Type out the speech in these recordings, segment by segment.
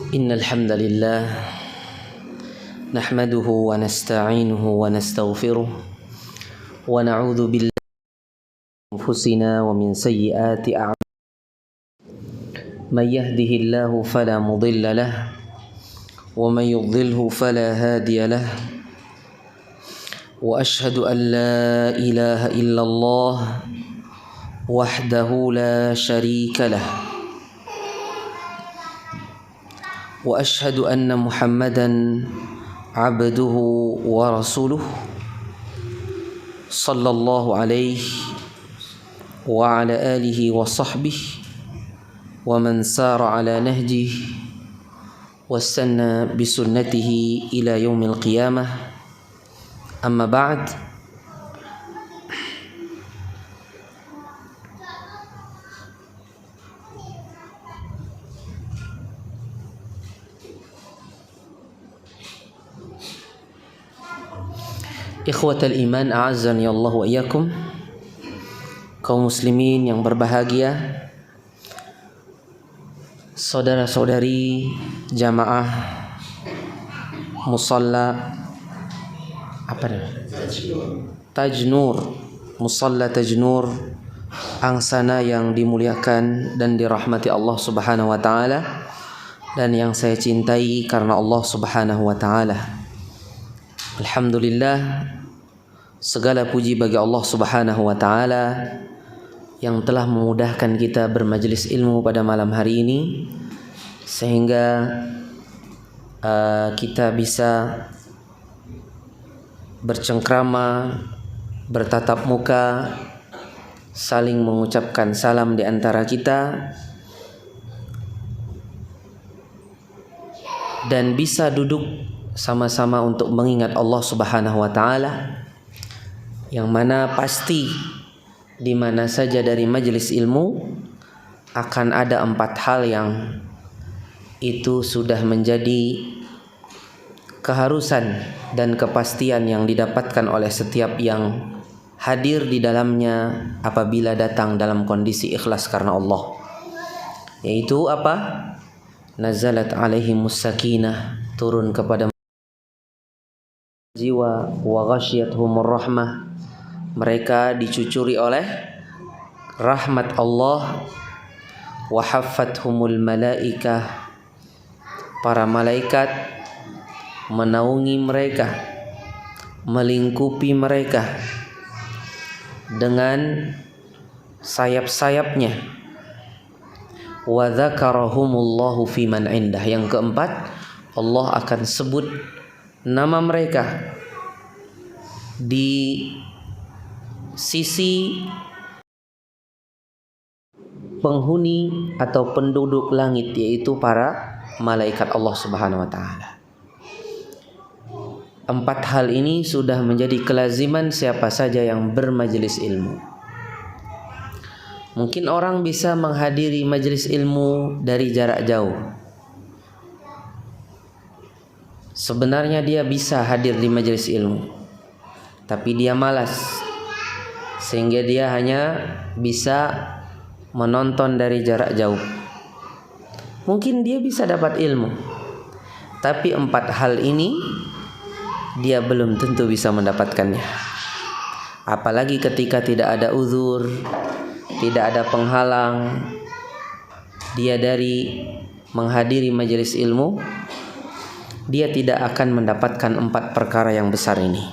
إن الحمد لله نحمده ونستعينه ونستغفره ونعوذ بالله من أنفسنا ومن سيئات أعمالنا من يهده الله فلا مضل له ومن يضلله فلا هادي له وأشهد أن لا إله إلا الله وحده لا شريك له وأشهد أن محمدا عبده ورسوله صلى الله عليه وعلى آله وصحبه ومن سار على نهجه واستنى بسنته إلى يوم القيامة أما بعد Ikhwatal iman a'azzani Allah wa iyyakum, kaum muslimin yang berbahagia, saudara-saudari jamaah musalla Tajnur, musalla Tajnur Angsana yang dimuliakan dan dirahmati Allah Subhanahu wa taala dan yang saya cintai karena Allah Subhanahu wa taala. Alhamdulillah, segala puji bagi Allah Subhanahu wa taala yang telah memudahkan kita bermajelis ilmu pada malam hari ini sehingga kita bisa bercengkrama, bertatap muka, saling mengucapkan salam di antara kita dan bisa duduk sama-sama untuk mengingat Allah Subhanahu wa taala, yang mana pasti di mana saja dari majelis ilmu akan ada 4 hal yang itu sudah menjadi keharusan dan kepastian yang didapatkan oleh setiap yang hadir di dalamnya apabila datang dalam kondisi ikhlas karena Allah. Yaitu apa? Nazalat alaihimus sakinah, turun kepada jiwa, wa ghasyiyatuhumur rahmah, mereka dicucuri oleh rahmat Allah, wa haffathumul malaikah, para malaikat menaungi mereka, melingkupi mereka dengan sayap-sayapnya, wa dzakarahumullahu fi man indah. Yang keempat, Allah akan sebut nama mereka di sisi penghuni atau penduduk langit, yaitu para malaikat Allah Subhanahu wa taala. 4 hal ini sudah menjadi kelaziman siapa saja yang bermajelis ilmu. Mungkin orang bisa menghadiri majelis ilmu dari jarak jauh. Sebenarnya dia bisa hadir di majelis ilmu, tapi dia malas, sehingga dia hanya bisa menonton dari jarak jauh. Mungkin dia bisa dapat ilmu, tapi 4 hal ini dia belum tentu bisa mendapatkannya. Apalagi ketika tidak ada uzur, tidak ada penghalang dia dari menghadiri majelis ilmu, dia tidak akan mendapatkan 4 perkara yang besar ini.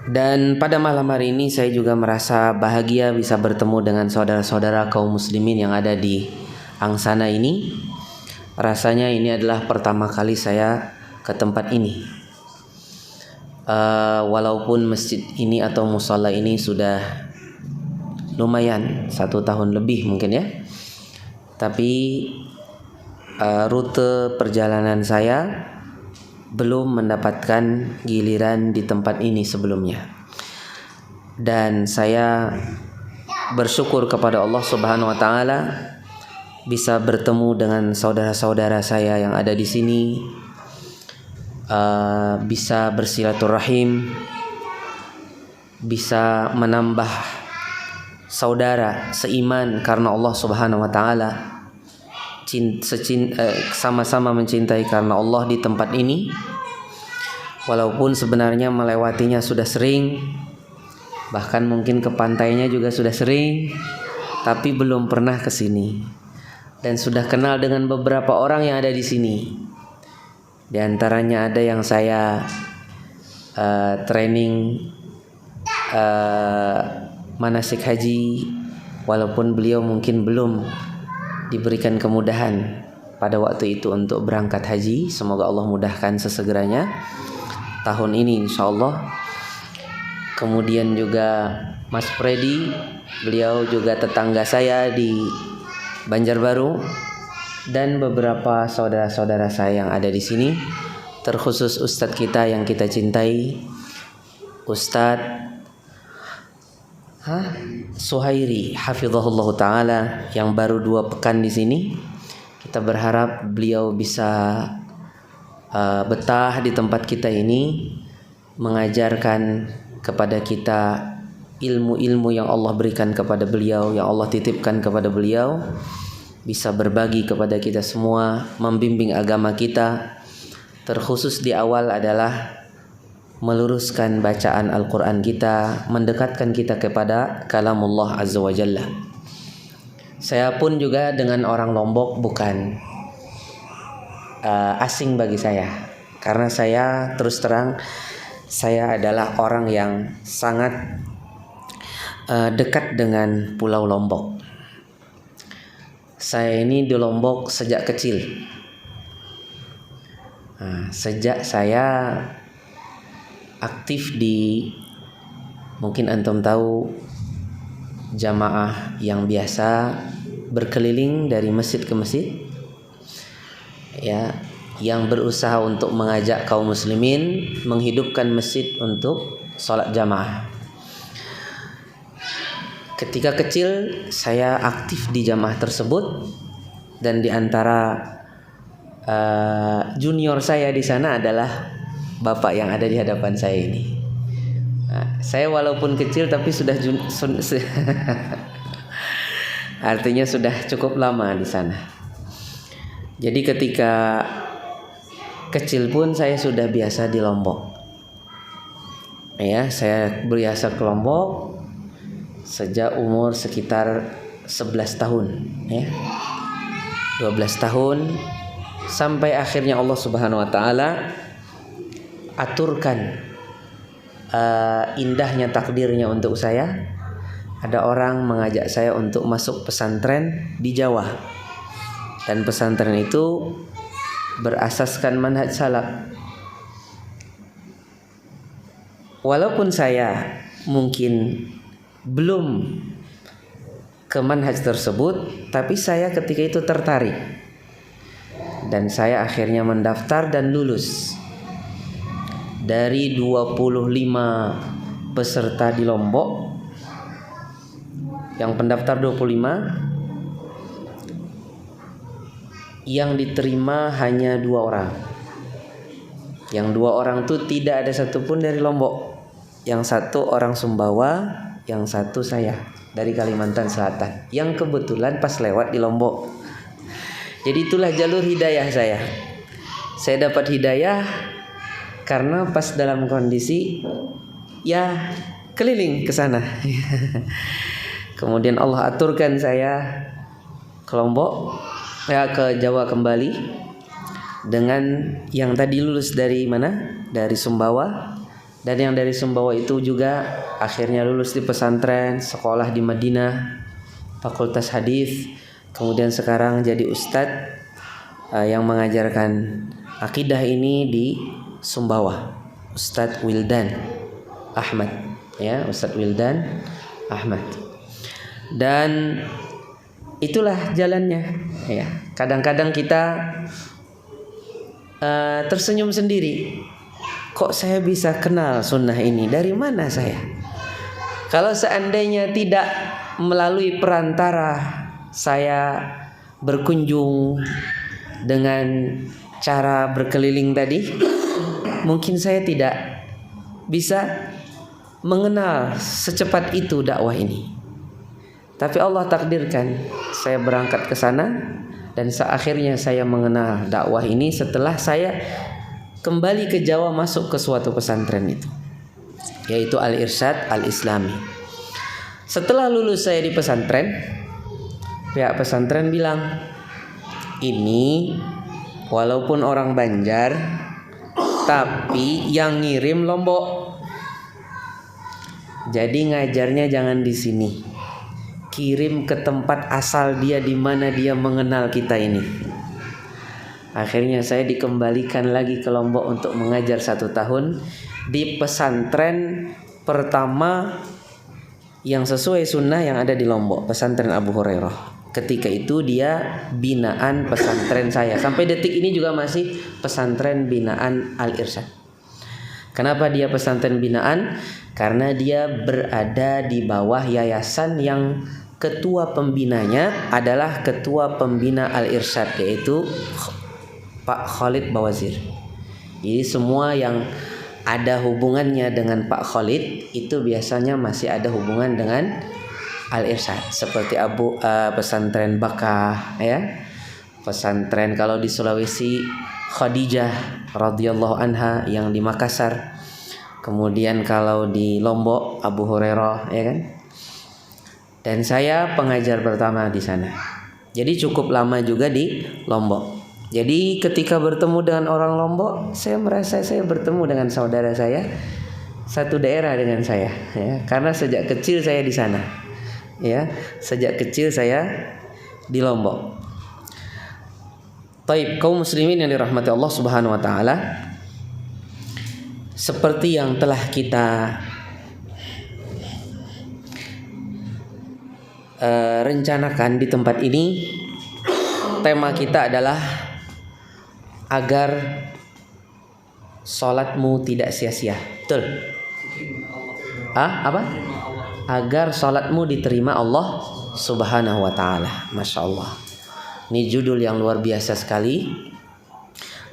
Dan pada malam hari ini saya juga merasa bahagia bisa bertemu dengan saudara-saudara kaum muslimin yang ada di Angsana ini. Rasanya ini adalah pertama kali saya ke tempat ini. Walaupun masjid ini atau musala ini sudah lumayan 1 tahun lebih mungkin ya, tapi rute perjalanan saya belum mendapatkan giliran di tempat ini sebelumnya. Dan saya bersyukur kepada Allah Subhanahu wa taala bisa bertemu dengan saudara-saudara saya yang ada di sini, bisa bersilaturahim, bisa menambah saudara seiman karena Allah Subhanahu wa taala. sama-sama mencintai karena Allah di tempat ini, walaupun sebenarnya melewatinya sudah sering, bahkan mungkin ke pantainya juga sudah sering, tapi belum pernah ke sini dan sudah kenal dengan beberapa orang yang ada di sini. Di antaranya ada yang saya training manasik haji, walaupun beliau mungkin belum diberikan kemudahan pada waktu itu untuk berangkat haji. Semoga Allah mudahkan sesegeranya tahun ini insyaallah. Kemudian juga Mas Freddy, beliau juga tetangga saya di Banjarbaru, dan beberapa saudara-saudara saya yang ada di sini, terkhusus Ustadz kita yang kita cintai, Ustadz Suhairi hafizahullah taala, yang baru 2 pekan di sini. Kita berharap beliau bisa betah di tempat kita ini, mengajarkan kepada kita ilmu-ilmu yang Allah berikan kepada beliau, yang Allah titipkan kepada beliau, bisa berbagi kepada kita semua, membimbing agama kita. Terkhusus di awal adalah meluruskan bacaan Al-Quran kita, mendekatkan kita kepada kalamullah azza wa jalla. Saya pun juga dengan orang Lombok bukan asing bagi saya, karena saya terus terang, saya adalah orang yang sangat dekat dengan Pulau Lombok. Saya ini di Lombok sejak kecil. Sejak saya aktif di, mungkin antum tahu, jamaah yang biasa berkeliling dari masjid ke masjid, ya, yang berusaha untuk mengajak kaum muslimin menghidupkan masjid untuk sholat jamaah. Ketika kecil saya aktif di jamaah tersebut, dan di antara junior saya di sana adalah bapak yang ada di hadapan saya ini. Saya walaupun kecil tapi sudah artinya sudah cukup lama di sana. Jadi ketika kecil pun saya sudah biasa di Lombok. Ya, saya biasa ke Lombok sejak umur sekitar 11 tahun, ya. 12 tahun sampai akhirnya Allah Subhanahu wa taala aturkan indahnya takdirnya untuk saya. Ada orang mengajak saya untuk masuk pesantren di Jawa, dan pesantren itu berasaskan manhaj salaf. Walaupun saya mungkin belum ke manhaj tersebut, tapi saya ketika itu tertarik, dan saya akhirnya mendaftar dan lulus. Dari 25 peserta di Lombok, yang pendaftar 25, yang diterima hanya 2 orang. Yang 2 orang itu tidak ada satupun dari Lombok. Yang 1 orang Sumbawa, yang 1 saya dari Kalimantan Selatan, yang kebetulan pas lewat di Lombok. Jadi itulah jalur hidayah saya. Saya dapat hidayah karena pas dalam kondisi ya keliling ke sana. Kemudian Allah aturkan saya ke Lombok, ya, ke Jawa kembali, dengan yang tadi lulus dari mana? Dari Sumbawa, dan yang dari Sumbawa itu juga akhirnya lulus di pesantren, sekolah di Madinah, Fakultas Hadis, kemudian sekarang jadi ustadz yang mengajarkan akidah ini di Sumbawa, Ustadz Wildan Ahmad, ya, Ustadz Wildan Ahmad. Dan itulah jalannya, ya. Kadang-kadang kita tersenyum sendiri, kok saya bisa kenal sunnah ini, dari mana saya? Kalau seandainya tidak melalui perantara saya berkunjung dengan cara berkeliling tadi, mungkin saya tidak bisa mengenal secepat itu dakwah ini. Tapi Allah takdirkan saya berangkat ke sana, Dan akhirnya saya mengenal dakwah ini setelah saya kembali ke Jawa, masuk ke suatu pesantren itu, yaitu Al-Irsyad Al-Islami. Setelah lulus saya di pesantren, pihak pesantren bilang, ini walaupun orang Banjar, tapi yang ngirim Lombok. Jadi ngajarnya jangan di sini, kirim ke tempat asal dia, di mana dia mengenal kita ini. Akhirnya saya dikembalikan lagi ke Lombok untuk mengajar 1 tahun di pesantren pertama yang sesuai sunnah yang ada di Lombok, pesantren Abu Hurairah. Ketika itu dia binaan pesantren saya. Sampai detik ini juga masih pesantren binaan Al-Irsyad. Kenapa dia pesantren binaan? Karena dia berada di bawah yayasan yang ketua pembinanya adalah ketua pembina Al-Irsyad, yaitu Pak Khalid Bawazir. Jadi semua yang ada hubungannya dengan Pak Khalid itu biasanya masih ada hubungan dengan Al-Irsyad, seperti pesantren Bakah, ya. Pesantren kalau di Sulawesi Khadijah radhiyallahu anha yang di Makassar. Kemudian kalau di Lombok Abu Hurairah, ya kan? Dan saya pengajar pertama di sana. Jadi cukup lama juga di Lombok. Jadi ketika bertemu dengan orang Lombok, saya merasa saya bertemu dengan saudara saya, satu daerah dengan saya, ya. Karena sejak kecil saya di sana, ya. Sejak kecil saya di Lombok. Taib, kaum muslimin yang dirahmati Allah Subhanahu wa taala, seperti yang telah kita rencanakan di tempat ini, tema kita adalah agar salatmu tidak sia-sia. Betul? Apa? Agar salatmu diterima Allah Subhanahu wa taala. Masya Allah. Ini judul yang luar biasa sekali.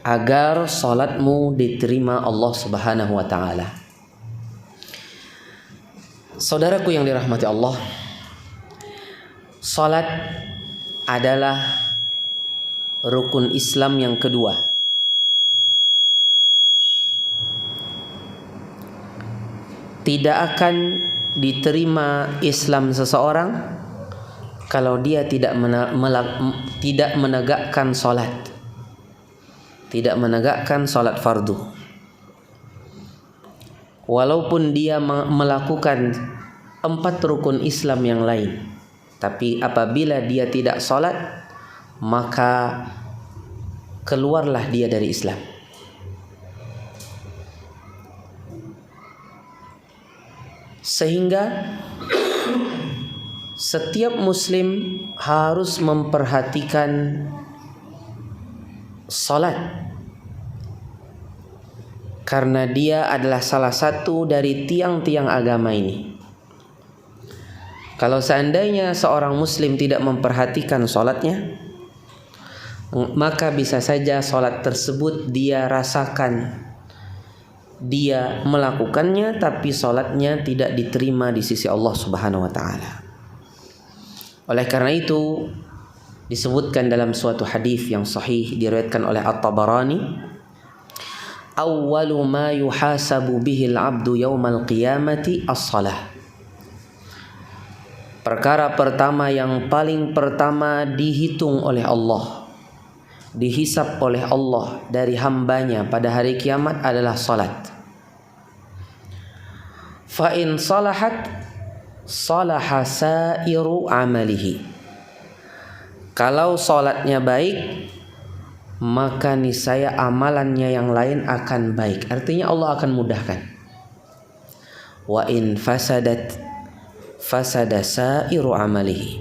Agar salatmu diterima Allah Subhanahu wa taala. Saudaraku yang dirahmati Allah, salat adalah rukun Islam yang kedua. Tidak akan diterima Islam seseorang kalau dia tidak menegakkan salat, tidak menegakkan salat fardu. Walaupun dia melakukan 4 rukun Islam yang lain, tapi apabila dia tidak salat, maka keluarlah dia dari Islam. Sehingga setiap muslim harus memperhatikan salat, karena dia adalah salah satu dari tiang-tiang agama ini. Kalau seandainya seorang muslim tidak memperhatikan salatnya, maka bisa saja salat tersebut dia rasakan, dia melakukannya, tapi salatnya tidak diterima di sisi Allah Subhanahu wa taala. Oleh karena itu disebutkan dalam suatu hadis yang sahih diriwayatkan oleh At-Tabarani, awwalu ma yuhasabu bihi al-'abdu yaumal qiyamati as-shalah. Perkara pertama yang paling pertama dihitung oleh Allah, dihisab oleh Allah dari hambanya pada hari kiamat adalah salat. Fa in salahat salaha sairu amalihi. Kalau salatnya baik, maka niscaya amalannya yang lain akan baik. Artinya Allah akan mudahkan. Wa in fasadat fasada sairu amalihi.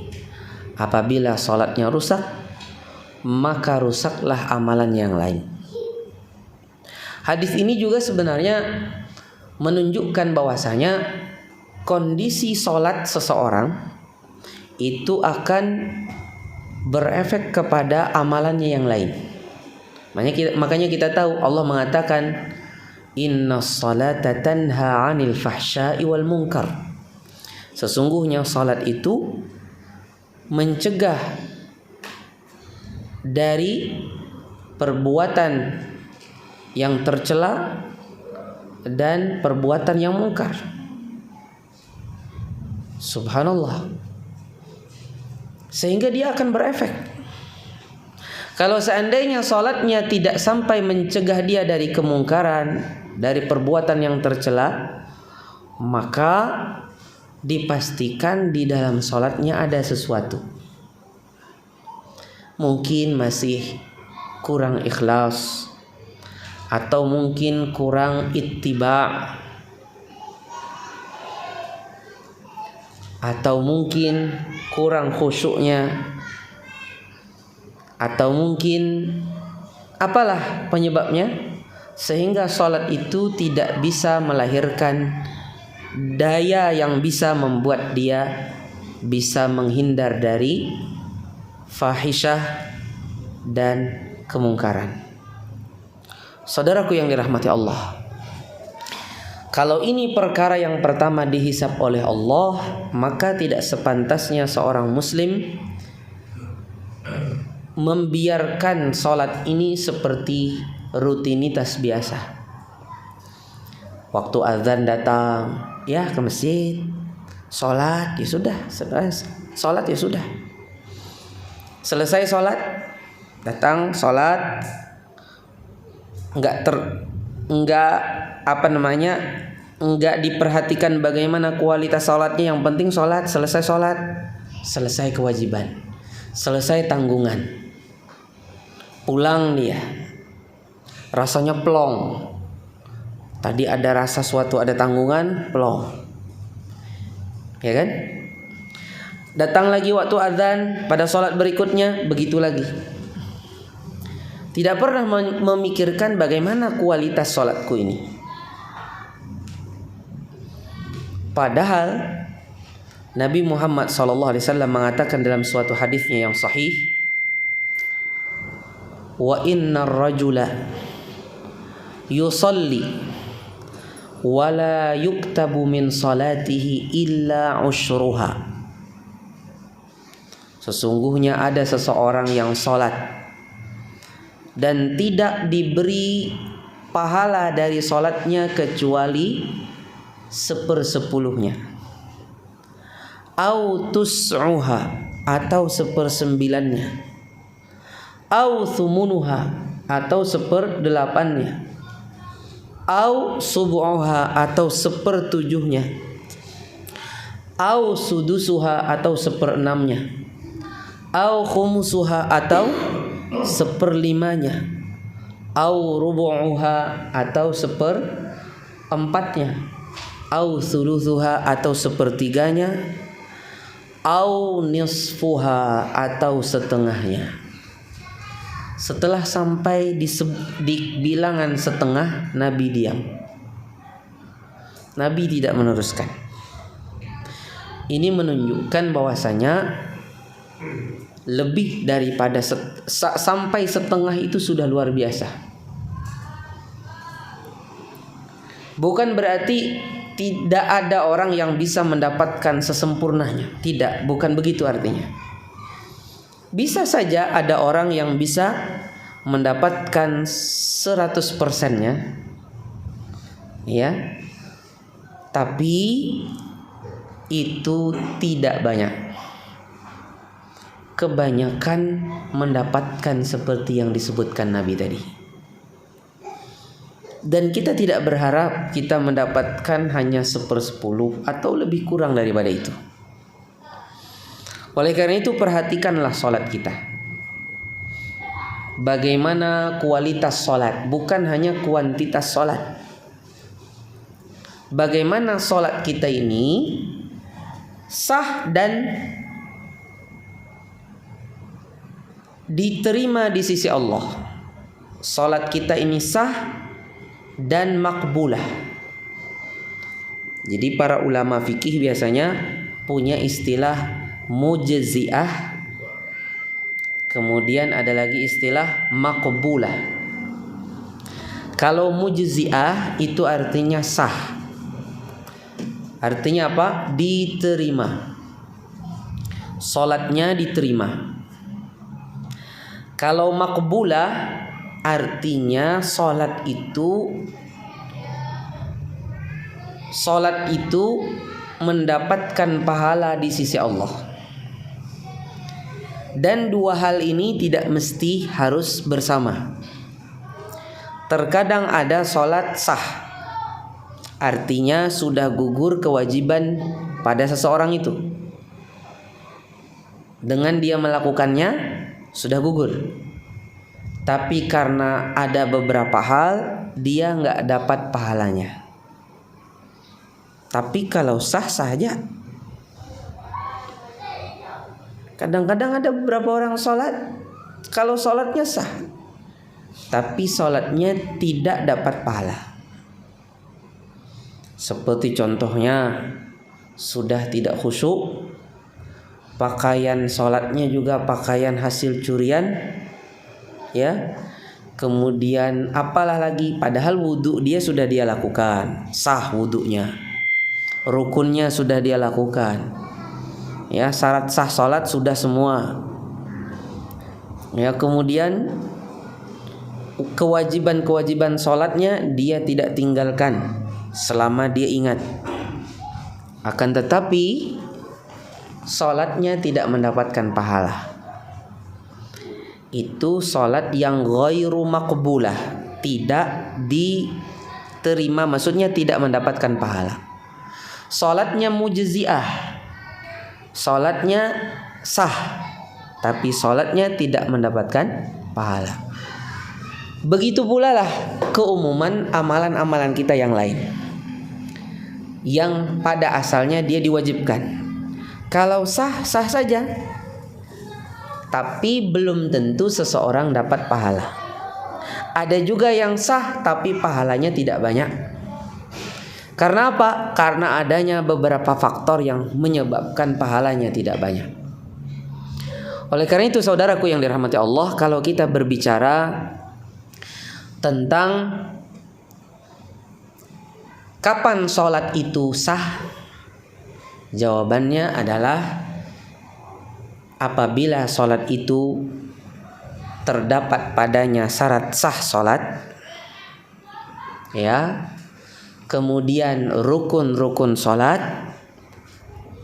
Apabila salatnya rusak, maka rusaklah amalan yang lain. Hadis ini juga sebenarnya menunjukkan bahwasanya kondisi salat seseorang itu akan berefek kepada amalannya yang lain. Makanya kita tahu Allah mengatakan innas salata tanha 'anil fahsya'i wal munkar. Sesungguhnya salat itu mencegah dari perbuatan yang tercela dan perbuatan yang mungkar. Subhanallah. Sehingga dia akan berefek. Kalau seandainya salatnya tidak sampai mencegah dia dari kemungkaran, dari perbuatan yang tercela, maka dipastikan di dalam salatnya ada sesuatu. Mungkin masih kurang ikhlas, atau mungkin kurang ittiba', atau mungkin kurang khusyuknya, atau mungkin apalah penyebabnya, sehingga salat itu tidak bisa melahirkan daya yang bisa membuat dia bisa menghindar dari fahisyah dan kemungkaran. Saudaraku yang dirahmati Allah, kalau ini perkara yang pertama dihisab oleh Allah, maka tidak sepantasnya seorang muslim membiarkan salat ini seperti rutinitas biasa. Waktu azan datang, ya ke masjid, salat ya sudah, salat ya sudah. Selesai salat, datang salat, enggak diperhatikan bagaimana kualitas salatnya. Yang penting salat, selesai kewajiban, selesai tanggungan, pulang dia rasanya plong. Tadi ada rasa suatu ada tanggungan, plong, ya kan? Datang lagi waktu azan, pada salat berikutnya begitu lagi. Tidak pernah memikirkan bagaimana kualitas salatku ini. Padahal Nabi Muhammad SAW mengatakan dalam suatu hadisnya yang sahih, wa innar rajula yusalli wa la yuktabu min salatihi illa usyruha. Sesungguhnya ada seseorang yang salat dan tidak diberi pahala dari salatnya kecuali 1/10-nya, au tus'uha, atau 1/9-nya, au thumunuha, atau 1/8-nya, au subu'uha, atau 1/7-nya, au sudusuha, atau 1/6-nya, au khumusuha, atau 1/5-nya, au rubu'uha, atau 1/4-nya, au thuluthuha, atau 1/3-nya, au nisfuha, atau setengahnya. Setelah sampai di bilangan setengah, Nabi diam. Nabi tidak meneruskan. Ini menunjukkan bahwasanya lebih daripada sampai setengah itu sudah luar biasa. Bukan berarti tidak ada orang yang bisa mendapatkan sesempurnanya. Tidak, bukan begitu artinya. Bisa saja ada orang yang bisa mendapatkan 100%-nya, ya, tapi itu tidak banyak. Kebanyakan mendapatkan seperti yang disebutkan Nabi tadi. Dan kita tidak berharap kita mendapatkan hanya 1/10 atau lebih kurang daripada itu. Oleh karena itu perhatikanlah salat kita. Bagaimana kualitas salat, bukan hanya kuantitas salat. Bagaimana salat kita ini sah dan diterima di sisi Allah. Salat kita ini sah dan makbulah. Jadi para ulama fikih biasanya punya istilah mujzi'ah, kemudian ada lagi istilah maqbulah. Kalau mujzi'ah itu artinya sah. Artinya apa? Diterima. Salatnya diterima. Kalau makbulah artinya sholat itu mendapatkan pahala di sisi Allah. Dan dua hal ini tidak mesti harus bersama. Terkadang ada sholat sah, artinya sudah gugur kewajiban pada seseorang itu. Dengan dia melakukannya sudah gugur. Tapi karena ada beberapa hal dia nggak dapat pahalanya. Tapi kalau sah saja. Kadang-kadang ada beberapa orang sholat, kalau sholatnya sah, tapi sholatnya tidak dapat pahala. Seperti contohnya sudah tidak khusyuk, pakaian sholatnya juga pakaian hasil curian, ya. Kemudian apalah lagi, padahal wudhu dia sudah dia lakukan, sah wudhunya, rukunnya sudah dia lakukan, ya, syarat sah sholat sudah semua, ya. Kemudian kewajiban sholatnya dia tidak tinggalkan selama dia ingat. Akan tetapi sholatnya tidak mendapatkan pahala. Itu sholat yang ghairu maqbulah, tidak diterima, maksudnya tidak mendapatkan pahala. Sholatnya mujzi'ah, sholatnya sah, tapi sholatnya tidak mendapatkan pahala. Begitu pula lah keumuman amalan-amalan kita yang lain, yang pada asalnya dia diwajibkan. Kalau sah, sah saja, tapi belum tentu seseorang dapat pahala. Ada juga yang sah tapi pahalanya tidak banyak. Karena apa? Karena adanya beberapa faktor yang menyebabkan pahalanya tidak banyak. Oleh karena itu saudaraku yang dirahmati Allah, kalau kita berbicara tentang kapan sholat itu sah, jawabannya adalah apabila sholat itu terdapat padanya syarat sah sholat, ya, kemudian rukun-rukun sholat,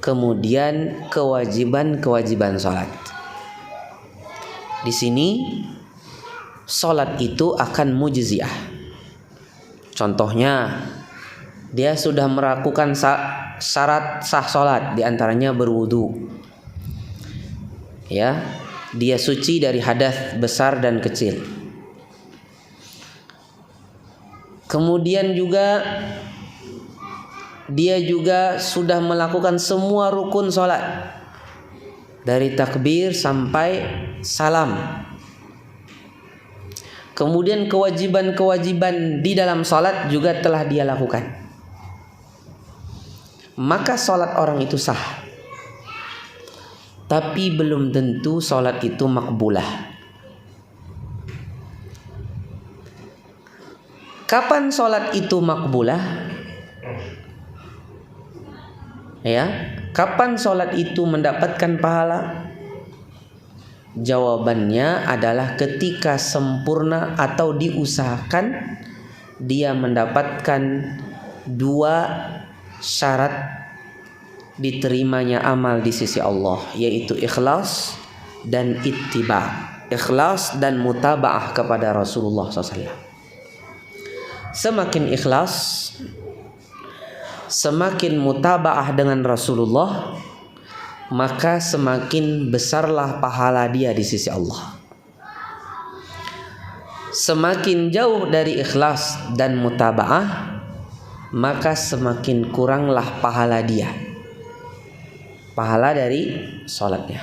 kemudian kewajiban sholat. Di sini sholat itu akan mujzi'ah. Contohnya, dia sudah melakukan syarat sah sholat, diantaranya berwudu, ya, dia suci dari hadas besar dan kecil. Kemudian juga dia juga sudah melakukan semua rukun sholat, dari takbir sampai salam. Kemudian kewajiban-kewajiban di dalam sholat juga telah dia lakukan. Maka sholat orang itu sah, tapi belum tentu sholat itu makbulah. Kapan sholat itu makbulah? Ya, kapan sholat itu mendapatkan pahala? Jawabannya adalah ketika sempurna atau diusahakan dia mendapatkan dua syarat diterimanya amal di sisi Allah, yaitu ikhlas dan ittiba, ikhlas dan mutaba'ah kepada Rasulullah SAW. Semakin ikhlas, semakin mutaba'ah dengan Rasulullah, maka semakin besarlah pahala dia di sisi Allah. Semakin jauh dari ikhlas dan mutaba'ah, maka semakin kuranglah pahala dia, pahala dari sholatnya.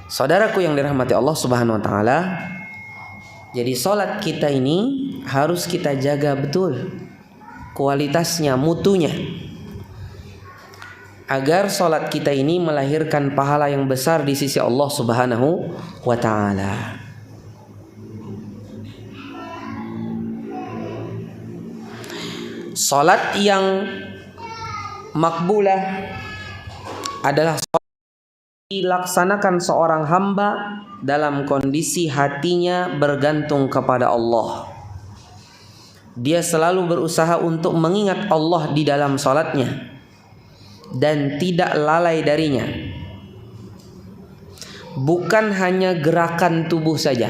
Saudaraku yang dirahmati Allah Subhanahu wa taala, jadi sholat kita ini harus kita jaga betul kualitasnya, mutunya, agar sholat kita ini melahirkan pahala yang besar di sisi Allah Subhanahu wa taala. Sholat yang makbulah adalah sholat dilaksanakan seorang hamba dalam kondisi hatinya bergantung kepada Allah. Dia selalu berusaha untuk mengingat Allah di dalam salatnya dan tidak lalai darinya. Bukan hanya gerakan tubuh saja.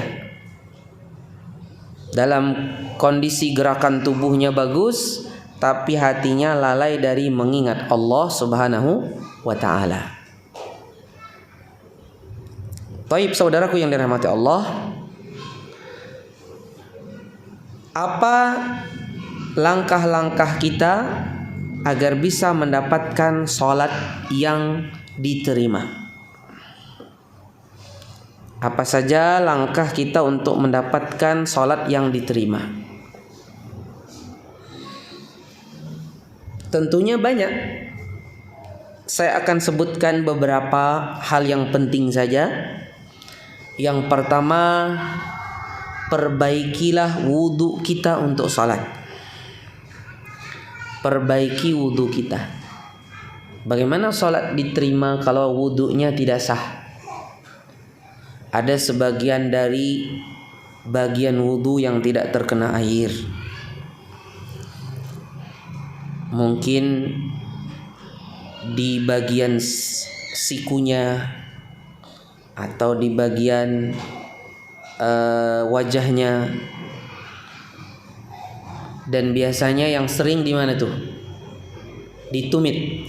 Dalam kondisi gerakan tubuhnya bagus, tapi hatinya lalai dari mengingat Allah Subhanahu wa ta'ala. Baik, saudaraku yang dirahmati Allah, apa langkah-langkah kita agar bisa mendapatkan salat yang diterima? Apa saja langkah kita untuk mendapatkan salat yang diterima? Tentunya banyak. Saya akan sebutkan beberapa hal yang penting saja. Yang pertama, perbaikilah wudu kita untuk salat. Perbaiki wudu kita. Bagaimana salat diterima kalau wudunya tidak sah? Ada sebagian dari bagian wudu yang tidak terkena air. Mungkin di bagian sikunya atau di bagian wajahnya. Dan biasanya yang sering di mana tuh? Di tumit.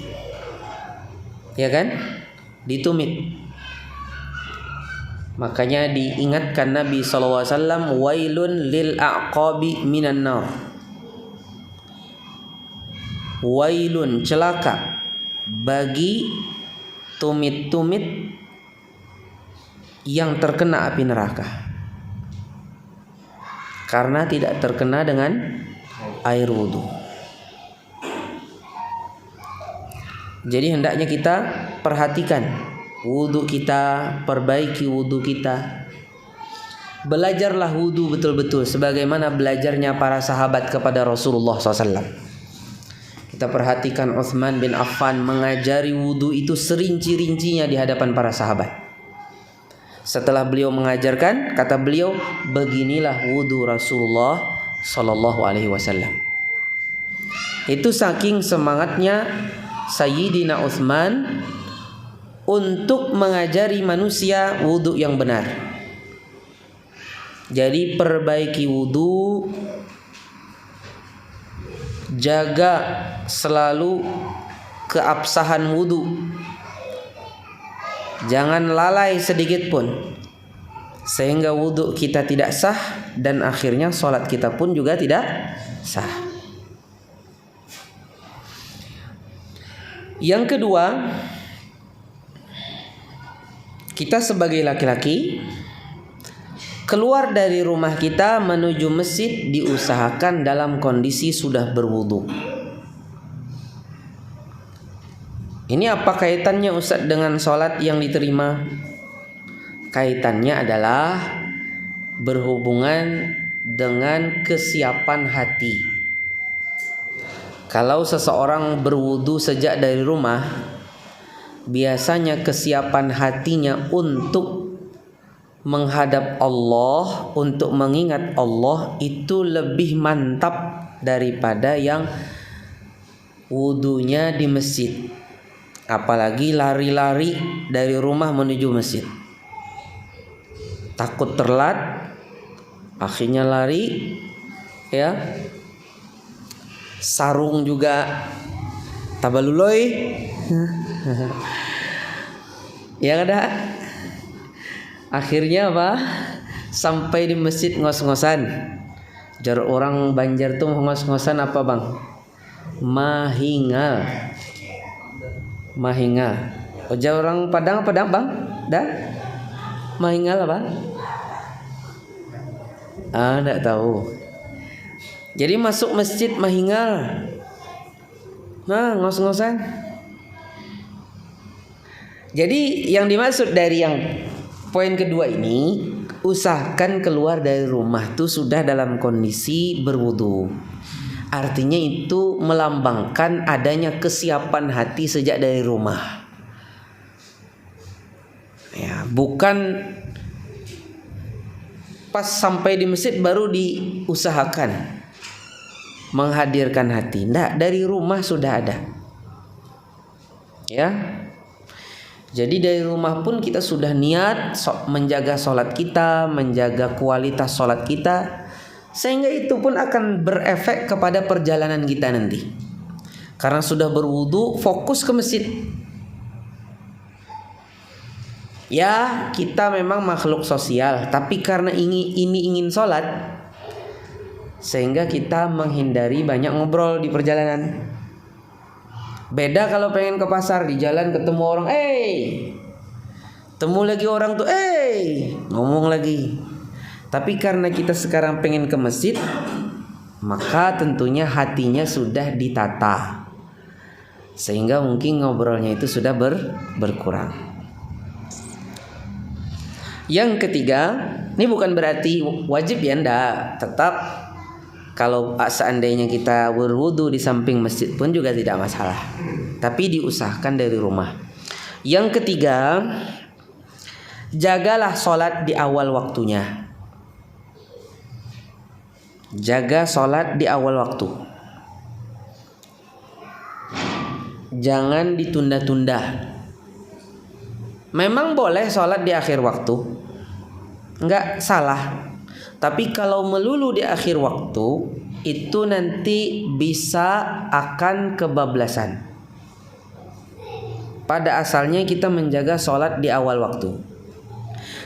Ya kan? Di tumit. Makanya diingatkan Nabi SAW, wailun lil a'qabi minan nar. Wailun, celaka bagi tumit-tumit yang terkena api neraka, karena tidak terkena dengan air wudu. Jadi hendaknya kita perhatikan wudu kita, perbaiki wudu kita. Belajarlah wudu betul-betul sebagaimana belajarnya para sahabat kepada Rasulullah SAW. Kita perhatikan Utsman bin Affan mengajari wudu itu serinci-rincinya di hadapan para sahabat. Setelah beliau mengajarkan, kata beliau, beginilah wudu Rasulullah Sallallahu Alaihi Wasallam. Itu saking semangatnya Sayyidina Utsman untuk mengajari manusia wudu yang benar. Jadi perbaiki wudu, jaga selalu keabsahan wudu. Jangan lalai sedikit pun, sehingga wudu kita tidak sah dan akhirnya sholat kita pun juga tidak sah. Yang kedua, kita sebagai laki-laki keluar dari rumah kita menuju masjid diusahakan dalam kondisi sudah berwudu. Ini apa kaitannya Ustaz dengan sholat yang diterima? Kaitannya adalah berhubungan dengan kesiapan hati. Kalau seseorang berwudu sejak dari rumah, biasanya kesiapan hatinya untuk menghadap Allah, untuk mengingat Allah itu lebih mantap daripada yang wudunya di masjid. Apalagi lari-lari dari rumah menuju masjid. Takut terlambat, akhirnya lari, ya. Sarung juga tabaluloi. Ya ada. Akhirnya apa? Sampai di masjid ngos-ngosan. Jar orang Banjar tuh ngos-ngosan apa bang? Mahingal. Mahingal. Jar orang Padang bang? Dah? Mahingal apa? Enggak tahu. Jadi masuk masjid mahingal. Nah, ngos-ngosan. Jadi yang dimaksud dari yang poin kedua ini, usahakan keluar dari rumah itu sudah dalam kondisi berwudu. Artinya itu melambangkan adanya kesiapan hati sejak dari rumah. Ya, bukan pas sampai di masjid baru diusahakan menghadirkan hati. Nggak, dari rumah sudah ada. Ya. Jadi dari rumah pun kita sudah niat menjaga sholat kita, menjaga kualitas sholat kita, sehingga itu pun akan berefek kepada perjalanan kita nanti. Karena sudah berwudu, fokus ke masjid. Ya, kita memang makhluk sosial, tapi karena ini ingin sholat, sehingga kita menghindari banyak ngobrol di perjalanan. Beda kalau pengen ke pasar, di jalan ketemu orang, temu lagi orang tuh, ngomong lagi. Tapi karena kita sekarang pengen ke masjid, maka tentunya hatinya sudah ditata, sehingga mungkin ngobrolnya itu sudah berkurang. Yang ketiga, ini bukan berarti wajib ya, enggak. Tetap kalau seandainya kita berwudu di samping masjid pun juga tidak masalah. Tapi diusahakan dari rumah. Yang ketiga, jagalah sholat di awal waktunya. Jaga sholat di awal waktu. Jangan ditunda-tunda. Memang boleh sholat di akhir waktu, enggak salah. Tapi kalau melulu di akhir waktu, itu nanti bisa akan kebablasan. Pada asalnya kita menjaga sholat di awal waktu.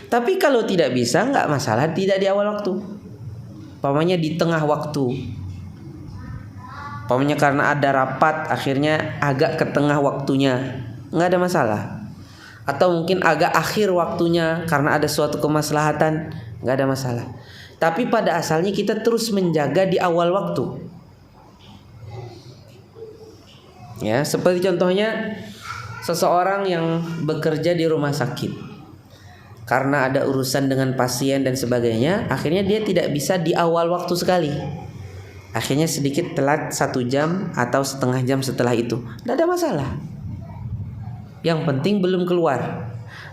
Tapi kalau tidak bisa, enggak masalah tidak di awal waktu. Umpamanya di tengah waktu. Umpamanya karena ada rapat, akhirnya agak ke tengah waktunya, enggak ada masalah. Atau mungkin agak akhir waktunya karena ada suatu kemaslahatan, enggak ada masalah. Tapi pada asalnya kita terus menjaga di awal waktu. Ya, seperti contohnya seseorang yang bekerja di rumah sakit. Karena ada urusan dengan pasien dan sebagainya, akhirnya dia tidak bisa di awal waktu sekali. Akhirnya sedikit telat 1 jam atau setengah jam setelah itu. Tidak ada masalah. Yang penting belum keluar.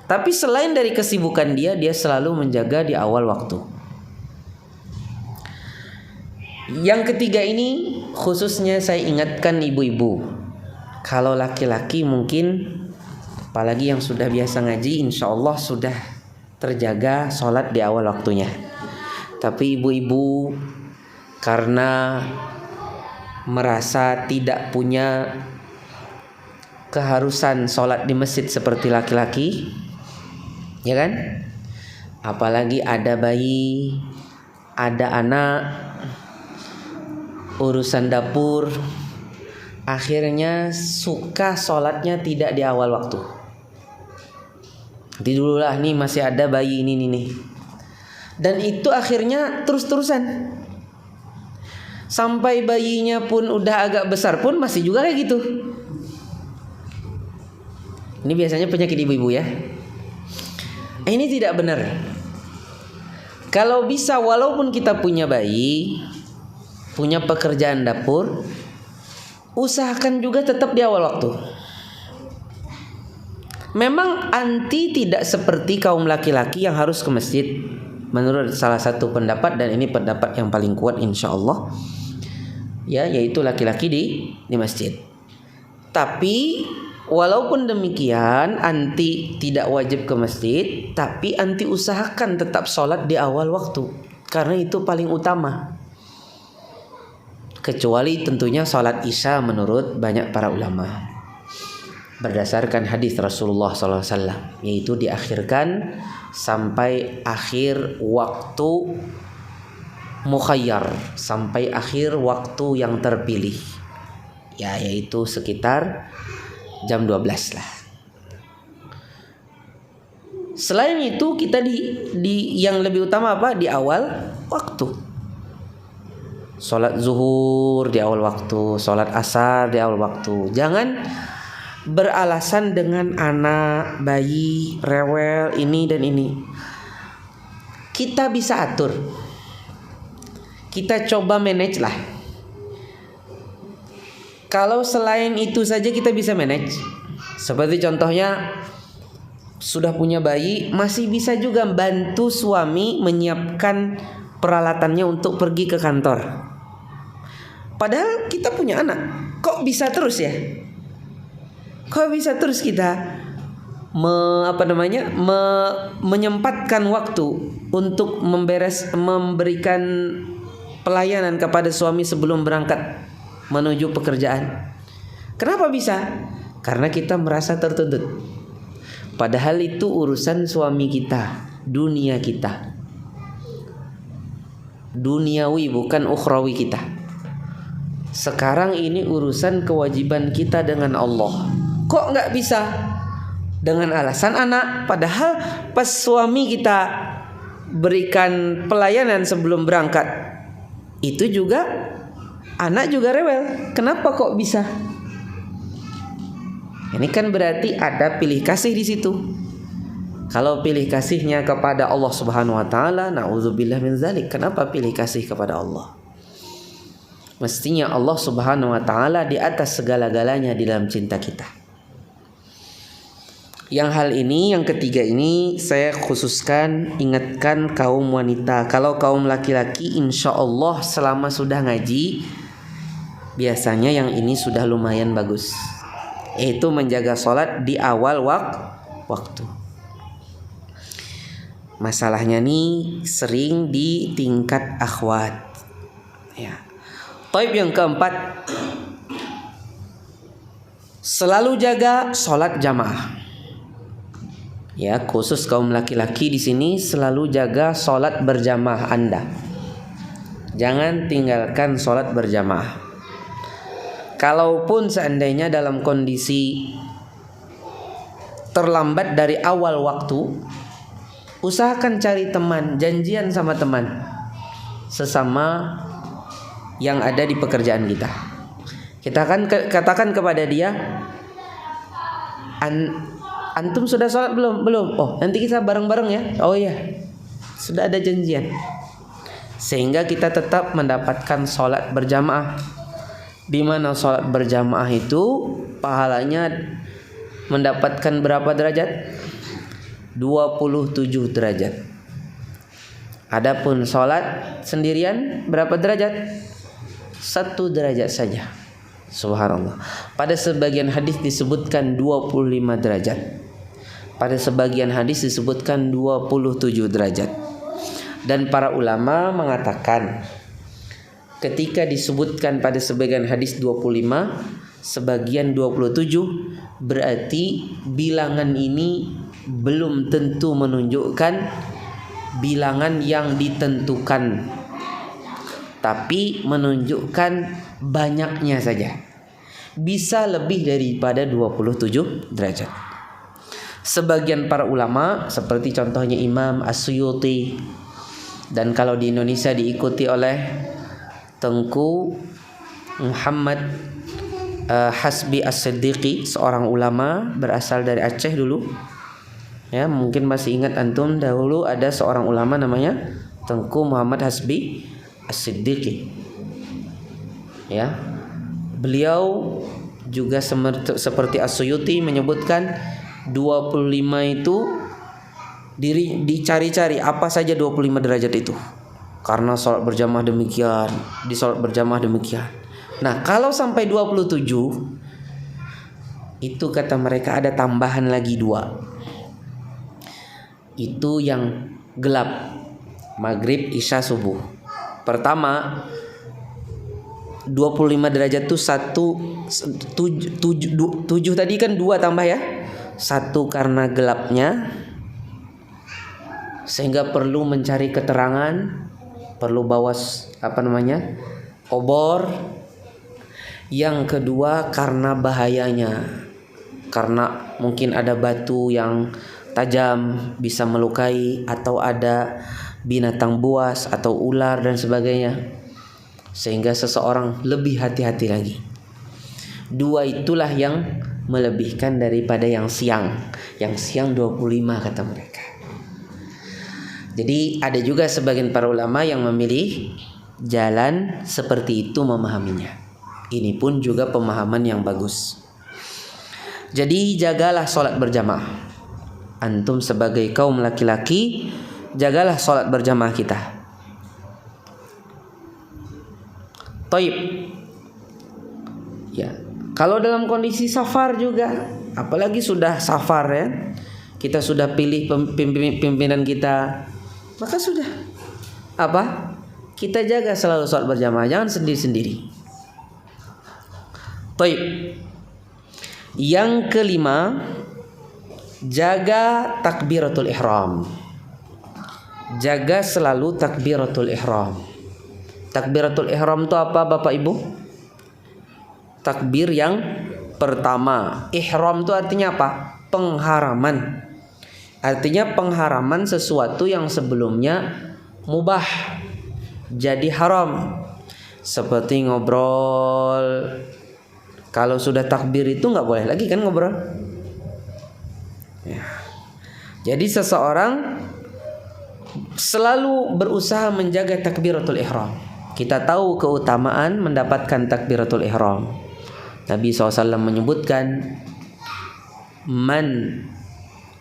Tapi selain dari kesibukan dia selalu menjaga di awal waktu. Yang ketiga ini khususnya saya ingatkan ibu-ibu. Kalau laki-laki mungkin, apalagi yang sudah biasa ngaji, insya Allah sudah terjaga sholat di awal waktunya. Tapi ibu-ibu karena merasa tidak punya keharusan sholat di masjid seperti laki-laki, ya kan? Apalagi ada bayi, ada anak, urusan dapur, akhirnya suka sholatnya tidak di awal waktu. Nanti dulu lah, nih masih ada bayi ini nih. Dan itu akhirnya terus-terusan. Sampai bayinya pun udah agak besar pun masih juga kayak gitu. Ini biasanya penyakit ibu-ibu ya. Ini tidak benar. Kalau bisa, walaupun kita punya bayi, punya pekerjaan dapur, usahakan juga tetap di awal waktu. Memang anti tidak seperti kaum laki-laki yang harus ke masjid, menurut salah satu pendapat, dan ini pendapat yang paling kuat insya Allah, ya, yaitu laki-laki di masjid. Tapi walaupun demikian, anti tidak wajib ke masjid, tapi anti usahakan tetap sholat di awal waktu, karena itu paling utama. Kecuali tentunya sholat isya menurut banyak para ulama, berdasarkan hadis Rasulullah SAW, yaitu diakhirkan sampai akhir waktu mukhayyar, sampai akhir waktu yang terpilih, ya, yaitu sekitar jam 12 lah. Selain itu kita di yang lebih utama apa? Di awal waktu. Sholat zuhur di awal waktu, sholat asar di awal waktu. Jangan beralasan dengan anak, bayi, rewel, ini dan ini. Kita bisa atur. Kita coba manage lah. Kalau selain itu saja kita bisa manage. Seperti contohnya sudah punya bayi, masih bisa juga bantu suami menyiapkan peralatannya untuk pergi ke kantor. Padahal kita punya anak. Kok bisa terus ya? Kok bisa terus kita menyempatkan waktu untuk memberikan pelayanan kepada suami sebelum berangkat menuju pekerjaan? Kenapa bisa? Karena kita merasa tertuntut. Padahal itu urusan suami kita, dunia kita, duniawi bukan ukhrawi kita. Sekarang ini urusan kewajiban kita dengan Allah. Kok nggak bisa? Dengan alasan anak. Padahal pas suami kita berikan pelayanan sebelum berangkat, itu juga anak juga rewel. Kenapa kok bisa? Ini kan berarti ada pilih kasih di situ. Kalau pilih kasihnya kepada Allah Subhanahu wa taala, na'udzubillah min dzalik. Kenapa pilih kasih kepada Allah? Mestinya Allah Subhanahu wa taala di atas segala-galanya di dalam cinta kita. Yang hal ini, yang ketiga ini saya khususkan ingatkan kaum wanita. Kalau kaum laki-laki insya Allah selama sudah ngaji, biasanya yang ini sudah lumayan bagus, yaitu menjaga sholat di awal waktu. Masalahnya nih sering di tingkat akhwat ya. Taib yang keempat, selalu jaga sholat jamaah. Ya, khusus kaum laki-laki di sini selalu jaga sholat berjamaah Anda. Jangan tinggalkan sholat berjamaah. Kalaupun seandainya dalam kondisi terlambat dari awal waktu, usahakan cari teman, janjian sama teman sesama yang ada di pekerjaan kita. Kita akan katakan kepada dia, antum sudah sholat belum? Belum. Oh, nanti kita bareng-bareng ya. Oh iya, sudah ada janjian. Sehingga kita tetap mendapatkan sholat berjamaah. Di mana sholat berjamaah itu pahalanya mendapatkan berapa derajat? 27 derajat. Adapun sholat sendirian berapa derajat? 1 derajat saja. Subhanallah. Pada sebagian hadis disebutkan 25 derajat. Pada sebagian hadis disebutkan 27 derajat. Dan para ulama mengatakan ketika disebutkan pada sebagian hadis 25, sebagian 27, berarti bilangan ini belum tentu menunjukkan bilangan yang ditentukan, tapi menunjukkan banyaknya saja. Bisa lebih daripada 27 derajat. Sebagian para ulama seperti contohnya Imam As-Suyuti, dan kalau di Indonesia diikuti oleh Tengku Muhammad Hasbi As-Siddiqi, seorang ulama berasal dari Aceh dulu. Ya, mungkin masih ingat antum, dahulu ada seorang ulama namanya Tengku Muhammad Hasbi As-Siddiqi. Ya. Beliau juga seperti As-Suyuti menyebutkan 25 itu dicari-cari apa saja 25 derajat itu. Karena sholat berjamaah demikian, di sholat berjamaah demikian. Nah, kalau sampai 27 itu kata mereka ada tambahan lagi 2. Itu yang gelap, maghrib, isya, subuh. Pertama, 25 derajat itu 7 tadi kan 2 tambah ya. 1 karena gelapnya, sehingga perlu mencari keterangan, perlu bawa obor. Yang kedua karena bahayanya, karena mungkin ada batu yang tajam bisa melukai, atau ada binatang buas atau ular dan sebagainya, sehingga seseorang lebih hati-hati lagi. 2 itulah yang melebihkan daripada yang siang. Yang siang 25 kata mereka. Jadi ada juga sebagian para ulama yang memilih jalan seperti itu memahaminya. Ini pun juga pemahaman yang bagus. Jadi jagalah sholat berjamaah. antum sebagai kaum laki-laki, jagalah sholat berjamaah kita. Taib. Ya, kalau dalam kondisi safar juga, apalagi sudah safar ya, kita sudah pilih pimpinan kita, maka sudah apa? Kita jaga selalu sholat berjamaah, jangan sendiri-sendiri. Taib. Yang kelima, jaga takbiratul ihram. Jaga selalu takbiratul ihram. Takbiratul ihram itu apa Bapak Ibu? Takbir yang pertama. Ihram itu artinya apa? Pengharaman. Artinya pengharaman sesuatu yang sebelumnya mubah jadi haram. Seperti ngobrol. Kalau sudah takbir itu nggak boleh lagi kan ngobrol. Ya. Jadi seseorang selalu berusaha menjaga takbiratul ihram. Kita tahu keutamaan mendapatkan takbiratul ihram. Nabi SAW menyebutkan, man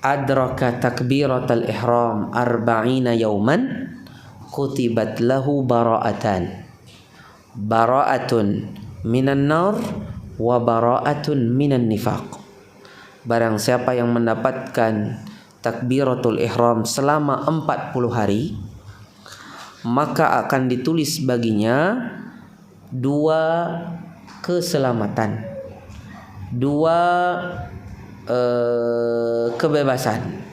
adraka takbiratul ihram arba'ina yauman kutibat lahu bara'atan. Bara'atun minan nar wa bara'atun minan nifaq. Barang siapa yang mendapatkan takbiratul ihram selama 40 hari, maka akan ditulis baginya 2 keselamatan, 2 kebebasan.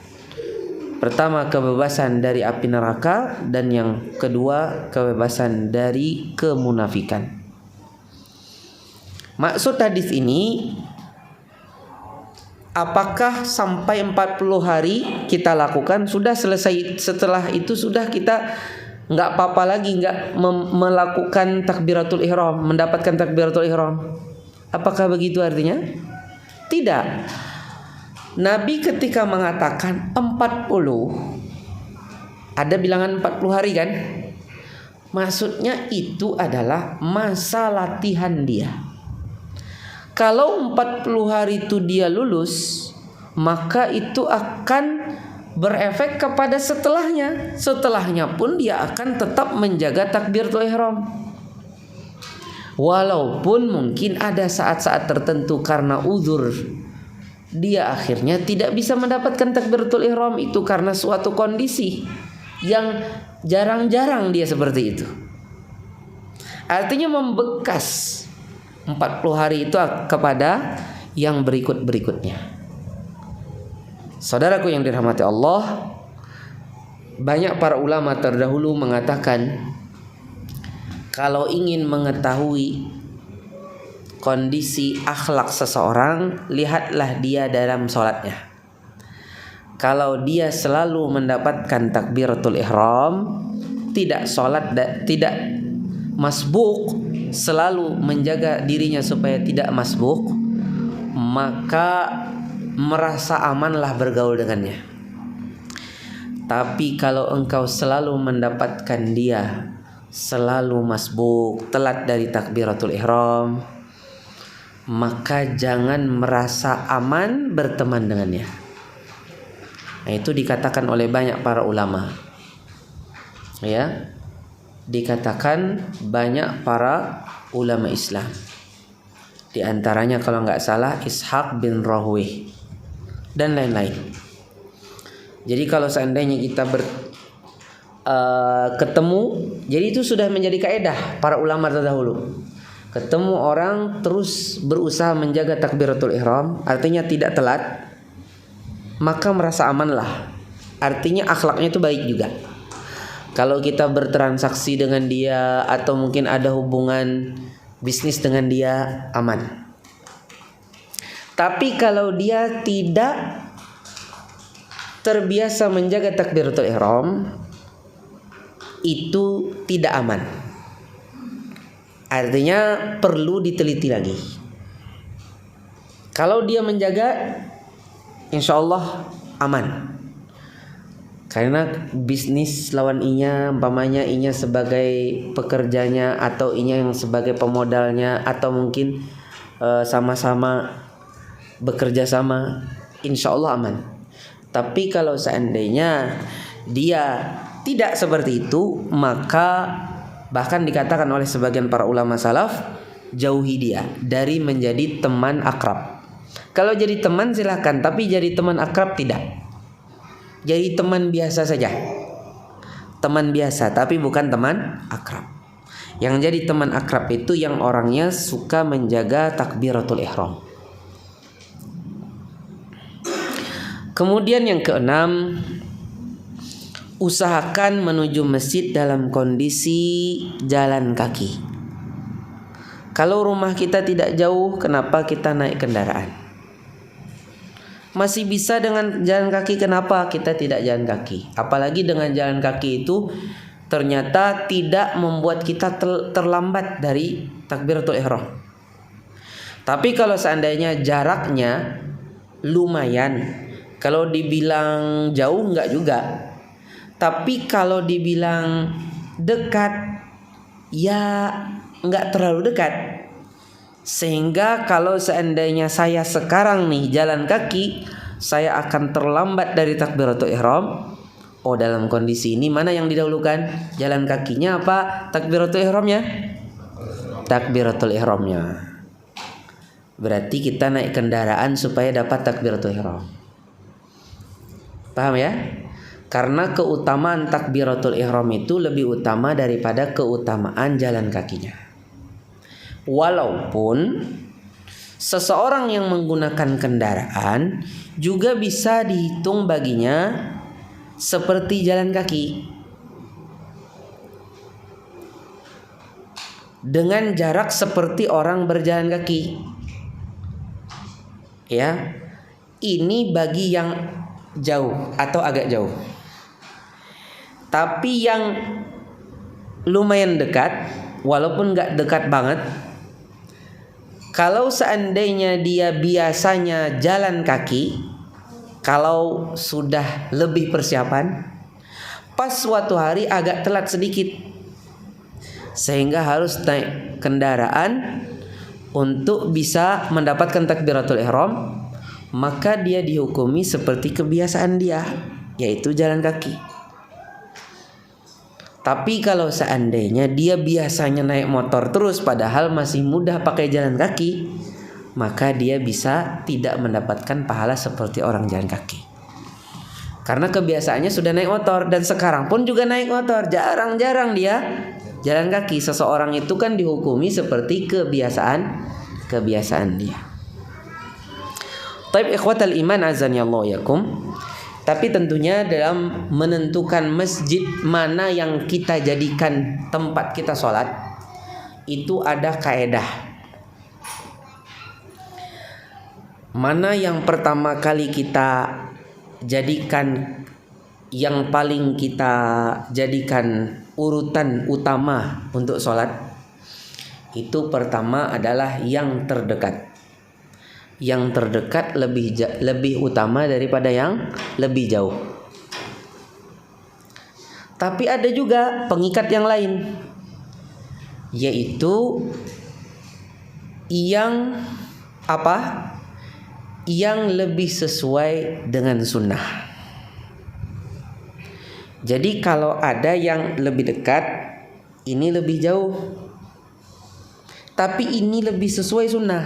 Pertama, kebebasan dari api neraka, dan yang kedua, kebebasan dari kemunafikan. Maksud hadis ini, apakah sampai 40 hari kita lakukan sudah selesai, setelah itu sudah kita nggak apa-apa lagi nggak melakukan takbiratul ihram, mendapatkan takbiratul ihram? Apakah begitu artinya? Tidak. Nabi ketika mengatakan 40, ada bilangan 40 hari kan? Maksudnya itu adalah masa latihan dia. Kalau 40 hari itu dia lulus, maka itu akan berefek kepada setelahnya. Setelahnya pun dia akan tetap menjaga takbiratul ihram. Walaupun mungkin ada saat-saat tertentu karena uzur, dia akhirnya tidak bisa mendapatkan takbiratul ihram itu karena suatu kondisi yang jarang-jarang dia seperti itu. Artinya membekas 40 hari itu kepada yang berikut-berikutnya. Saudaraku yang dirahmati Allah, banyak para ulama terdahulu mengatakan, kalau ingin mengetahui kondisi akhlak seseorang, lihatlah dia dalam sholatnya. Kalau dia selalu mendapatkan takbiratul ihram, tidak sholat, tidak masbuk, selalu menjaga dirinya supaya tidak masbuk, maka merasa amanlah bergaul dengannya. Tapi kalau engkau selalu mendapatkan dia selalu masbuk, telat dari takbiratul ihram, maka jangan merasa aman berteman dengannya. Nah, itu dikatakan oleh banyak para ulama. Ya, dikatakan banyak para ulama Islam. Di antaranya kalau nggak salah Ishaq bin Rahwih dan lain-lain. Jadi kalau seandainya kita ketemu, jadi itu sudah menjadi kaidah para ulama terdahulu. Ketemu orang terus berusaha menjaga takbiratul ihram, artinya tidak telat, maka merasa amanlah. Artinya akhlaknya itu baik juga. Kalau kita bertransaksi dengan dia atau mungkin ada hubungan bisnis dengan dia, aman. Tapi kalau dia tidak terbiasa menjaga takbiratul ihram, itu tidak aman. Artinya perlu diteliti lagi. Kalau dia menjaga, insya Allah aman. Karena bisnis lawan inya, umpamanya inya sebagai pekerjanya atau inya yang sebagai pemodalnya, atau mungkin sama-sama bekerja sama, insya Allah aman. Tapi kalau seandainya dia tidak seperti itu, maka bahkan dikatakan oleh sebagian para ulama salaf, jauhi dia dari menjadi teman akrab. Kalau jadi teman silahkan, tapi jadi teman akrab tidak. Jadi teman biasa saja. Teman biasa, tapi bukan teman akrab. Yang jadi teman akrab itu yang orangnya suka menjaga takbiratul ihram. Kemudian yang keenam, usahakan menuju masjid dalam kondisi jalan kaki. Kalau rumah kita tidak jauh, kenapa kita naik kendaraan? Masih bisa dengan jalan kaki, kenapa kita tidak jalan kaki? Apalagi dengan jalan kaki itu ternyata tidak membuat kita terlambat dari takbiratul ihram. Tapi kalau seandainya jaraknya lumayan, kalau dibilang jauh enggak juga. Tapi kalau dibilang dekat, ya enggak terlalu dekat. Sehingga kalau seandainya saya sekarang nih jalan kaki, saya akan terlambat dari takbiratul ihram. Oh, dalam kondisi ini mana yang didahulukan? Jalan kakinya apa takbiratul ihramnya? Takbiratul ihramnya. Berarti kita naik kendaraan supaya dapat takbiratul ihram. Paham ya? Karena keutamaan takbiratul ihram itu lebih utama daripada keutamaan jalan kakinya. Walaupun seseorang yang menggunakan kendaraan juga bisa dihitung baginya seperti jalan kaki, dengan jarak seperti orang berjalan kaki. Ya, ini bagi yang jauh atau agak jauh. Tapi yang lumayan dekat, walaupun gak dekat banget, kalau seandainya dia biasanya jalan kaki, kalau sudah lebih persiapan, pas suatu hari agak telat sedikit, sehingga harus naik kendaraan untuk bisa mendapatkan takbiratul ihram, maka dia dihukumi seperti kebiasaan dia, yaitu jalan kaki. Tapi kalau seandainya dia biasanya naik motor terus padahal masih mudah pakai jalan kaki, maka dia bisa tidak mendapatkan pahala seperti orang jalan kaki. Karena kebiasaannya sudah naik motor, dan sekarang pun juga naik motor, jarang-jarang dia jalan kaki. Seseorang itu kan dihukumi seperti kebiasaan dia. Taib ikhwatal iman azani Allah yakum. Tapi tentunya dalam menentukan masjid mana yang kita jadikan tempat kita sholat, itu ada kaedah. Mana yang pertama kali kita jadikan, yang paling kita jadikan urutan utama untuk sholat, itu pertama adalah yang terdekat. Yang terdekat lebih utama daripada yang lebih jauh. Tapi ada juga pengikat yang lain, yaitu yang apa? Yang lebih sesuai dengan sunnah. Jadi kalau ada yang lebih dekat, ini lebih jauh, tapi ini lebih sesuai sunnah,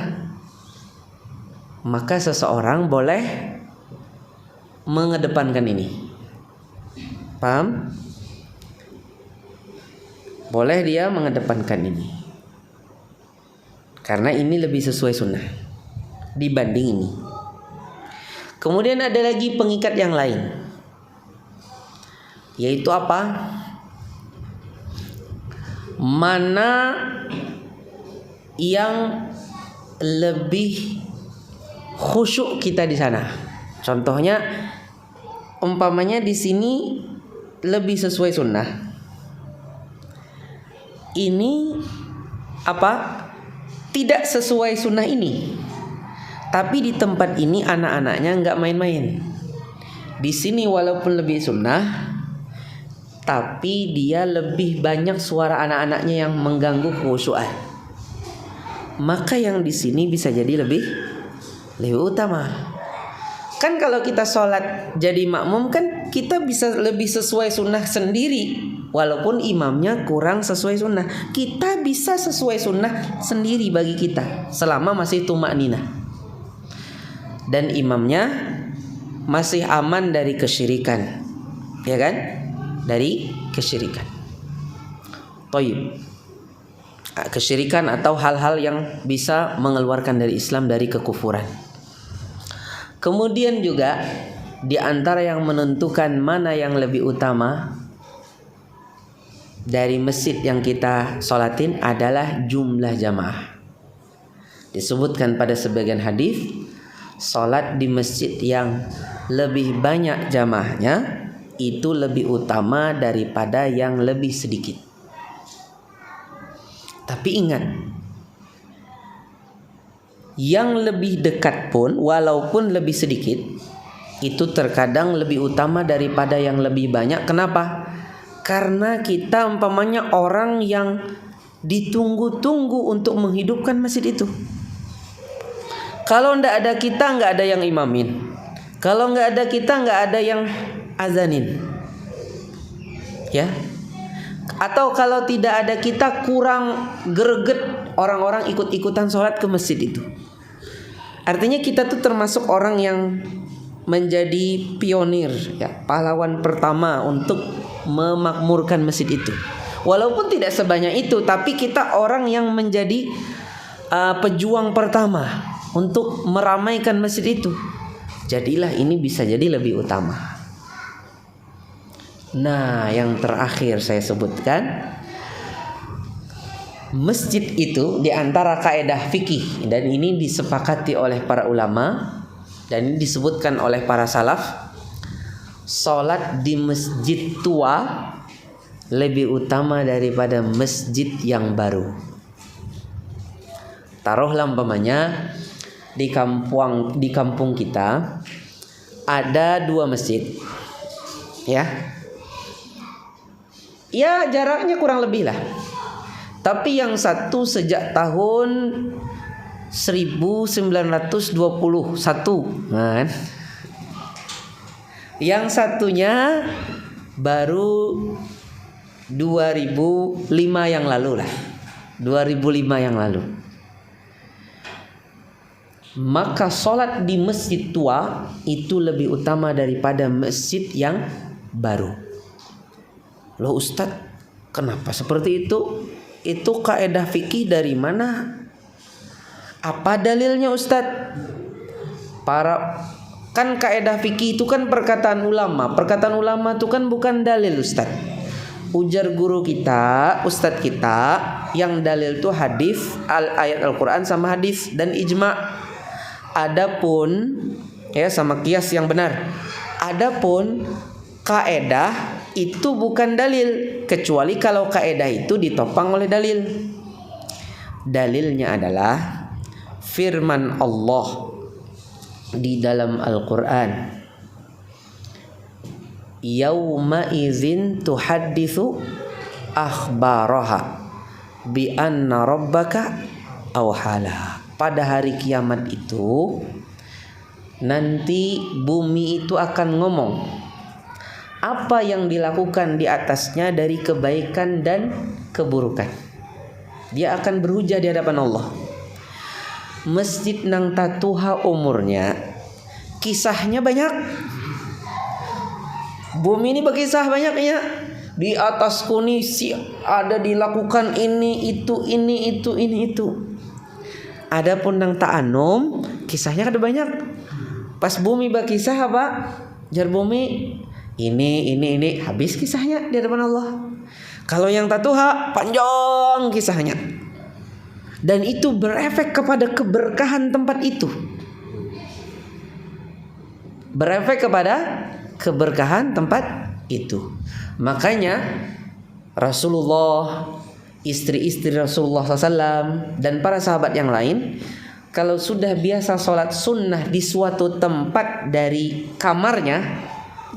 maka seseorang boleh mengedepankan ini. Paham? Boleh dia mengedepankan ini, karena ini lebih sesuai sunnah dibanding ini. Kemudian ada lagi pengikat yang lain, yaitu apa? Mana yang lebih khusyuk kita di sana. Contohnya, umpamanya di sini lebih sesuai sunnah. Ini apa? Tidak sesuai sunnah ini. Tapi di tempat ini anak-anaknya nggak main-main. Di sini walaupun lebih sunnah, tapi dia lebih banyak suara anak-anaknya yang mengganggu khusyukan. Maka yang di sini bisa jadi lebih utama. Kan kalau kita sholat jadi makmum kan kita bisa lebih sesuai sunnah sendiri. Walaupun imamnya kurang sesuai sunnah, kita bisa sesuai sunnah sendiri bagi kita selama masih tumakninah. Dan imamnya masih aman dari kesyirikan. Ya kan? Dari kesyirikan. Thayyib. Kesyirikan atau hal-hal yang bisa mengeluarkan dari Islam, dari kekufuran. Kemudian juga di antara yang menentukan mana yang lebih utama dari masjid yang kita sholatin adalah jumlah jamaah. Disebutkan pada sebagian hadis, sholat di masjid yang lebih banyak jamaahnya itu lebih utama daripada yang lebih sedikit. Tapi ingat, yang lebih dekat pun walaupun lebih sedikit itu terkadang lebih utama daripada yang lebih banyak. Kenapa? Karena kita umpamanya orang yang ditunggu-tunggu untuk menghidupkan masjid itu. Kalau nggak ada kita, nggak ada yang imamin. Kalau nggak ada kita, nggak ada yang azanin. Ya. Atau kalau tidak ada kita, kurang greget orang-orang ikut-ikutan sholat ke masjid itu. Artinya kita tuh termasuk orang yang menjadi pionir, ya, pahlawan pertama untuk memakmurkan masjid itu. Walaupun tidak sebanyak itu, tapi kita orang yang menjadi pejuang pertama untuk meramaikan masjid itu. Jadilah ini bisa jadi lebih utama. Nah, yang terakhir saya sebutkan, masjid itu di antara kaidah fikih, dan ini disepakati oleh para ulama dan ini disebutkan oleh para salaf, sholat di masjid tua lebih utama daripada masjid yang baru. Taruhlah umpamanya di kampung kita ada 2 masjid, ya jaraknya kurang lebih lah. Tapi yang satu sejak tahun 1921, kan? Yang satunya baru 2005 yang lalu lah. 2005 yang lalu. Maka sholat di masjid tua itu lebih utama daripada masjid yang baru. Loh Ustadz, kenapa seperti itu? Itu kaidah fikih dari mana? Apa dalilnya Ustadz? Kan kaidah fikih itu kan perkataan ulama. Perkataan ulama itu kan bukan dalil Ustadz. Ujar guru kita, Ustadz kita, yang dalil itu hadis, ayat Al-Quran sama hadis dan ijma'. Adapun sama kias yang benar. Adapun kaidah itu bukan dalil, kecuali kalau kaidah itu ditopang oleh dalil. Dalilnya adalah firman Allah di dalam Al-Quran, yauma izin tuhadditsu akhbaraha bi anna rabbaka awhala. Pada hari kiamat itu nanti bumi itu akan ngomong apa yang dilakukan di atasnya dari kebaikan dan keburukan. Dia akan berhujah di hadapan Allah. Masjid nang tatuha umurnya, kisahnya banyak. Bumi ini berkisah banyaknya. Di atas kondisi ada dilakukan ini itu. Adapun nang ta'anum, kisahnya ada banyak. Pas bumi berkisah apa? Jar bumi ini habis kisahnya di hadapan Allah. Kalau yang tatuha panjang kisahnya. Dan itu berefek kepada keberkahan tempat itu. Berefek kepada keberkahan tempat itu. Makanya Rasulullah, istri-istri Rasulullah SAW dan para sahabat yang lain, kalau sudah biasa sholat sunnah di suatu tempat dari kamarnya,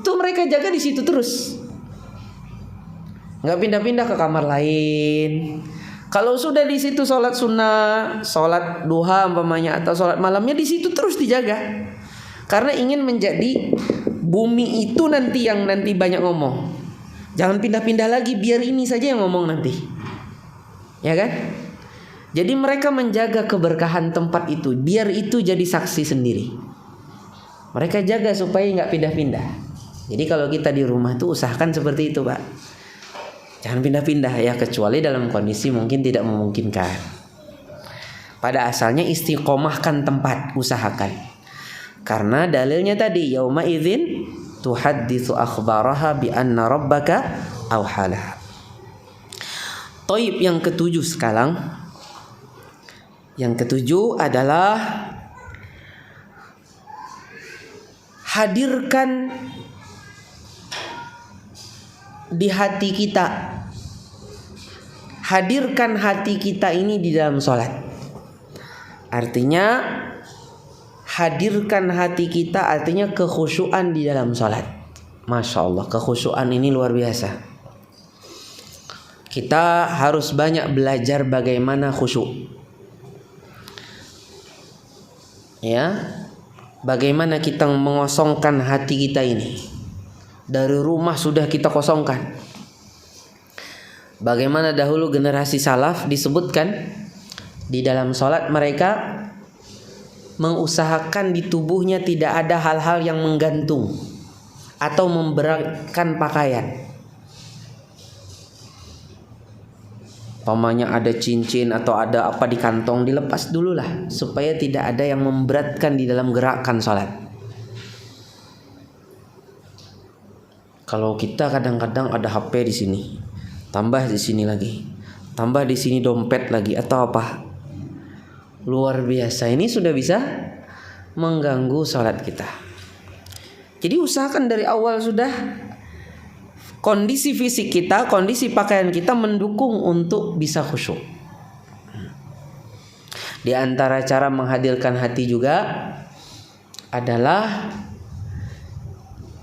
itu mereka jaga di situ terus, nggak pindah-pindah ke kamar lain. Kalau sudah di situ sholat sunnah, sholat duha umpamanya atau sholat malamnya di situ terus dijaga. Karena ingin menjadi bumi itu nanti yang nanti banyak ngomong. Jangan pindah-pindah lagi, biar ini saja yang ngomong nanti. Ya kan? Jadi mereka menjaga keberkahan tempat itu, biar itu jadi saksi sendiri. Mereka jaga supaya nggak pindah-pindah. Jadi kalau kita di rumah tuh usahakan seperti itu, Pak. Jangan pindah-pindah ya, kecuali dalam kondisi mungkin tidak memungkinkan. Pada asalnya istiqomahkan tempat, usahakan. Karena dalilnya tadi yauma idzin tuhadditsu akhbaraha bi anna rabbaka auhala. Toib yang ketujuh sekarang. Yang ketujuh adalah hadirkan di hati kita. Hadirkan hati kita ini di dalam sholat. Artinya hadirkan hati kita, artinya kekhusyuan di dalam sholat. Masya Allah, kekhusyuan ini luar biasa. Kita harus banyak belajar bagaimana khusyuk. Ya, bagaimana kita mengosongkan hati kita ini. Dari rumah sudah kita kosongkan. Bagaimana dahulu generasi salaf disebutkan di dalam sholat mereka mengusahakan di tubuhnya tidak ada hal-hal yang menggantung atau memberatkan pakaian. Pamannya ada cincin atau ada apa di kantong, dilepas dulu lah supaya tidak ada yang memberatkan di dalam gerakan sholat. Kalau kita kadang-kadang ada HP di sini, tambah di sini lagi, tambah di sini dompet lagi atau apa, luar biasa. Ini sudah bisa mengganggu sholat kita. Jadi usahakan dari awal sudah kondisi fisik kita, kondisi pakaian kita mendukung untuk bisa khusyuk. Di antara cara menghadirkan hati juga adalah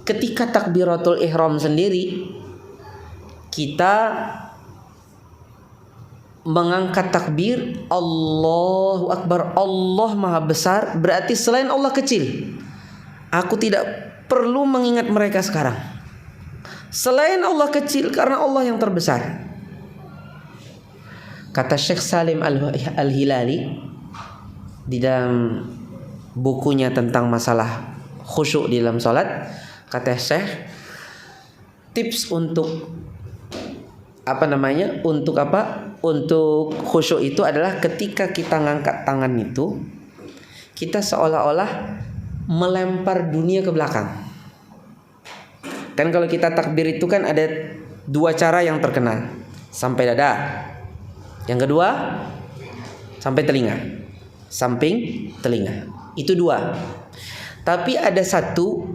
ketika takbiratul ihram sendiri, kita mengangkat takbir Allahu Akbar, Allah Maha Besar, berarti selain Allah kecil. Aku tidak perlu mengingat mereka sekarang. Selain Allah kecil karena Allah yang terbesar. Kata Syekh Salim Al-Hilali di dalam bukunya tentang masalah khusyuk di dalam salat, kata Syekh, tips untuk untuk khusyuk itu adalah ketika kita ngangkat tangan itu, kita seolah-olah melempar dunia ke belakang. Kan kalau kita takbir itu kan ada dua cara yang terkenal. Sampai dada. Yang kedua sampai telinga. Samping telinga. Itu dua. Tapi ada satu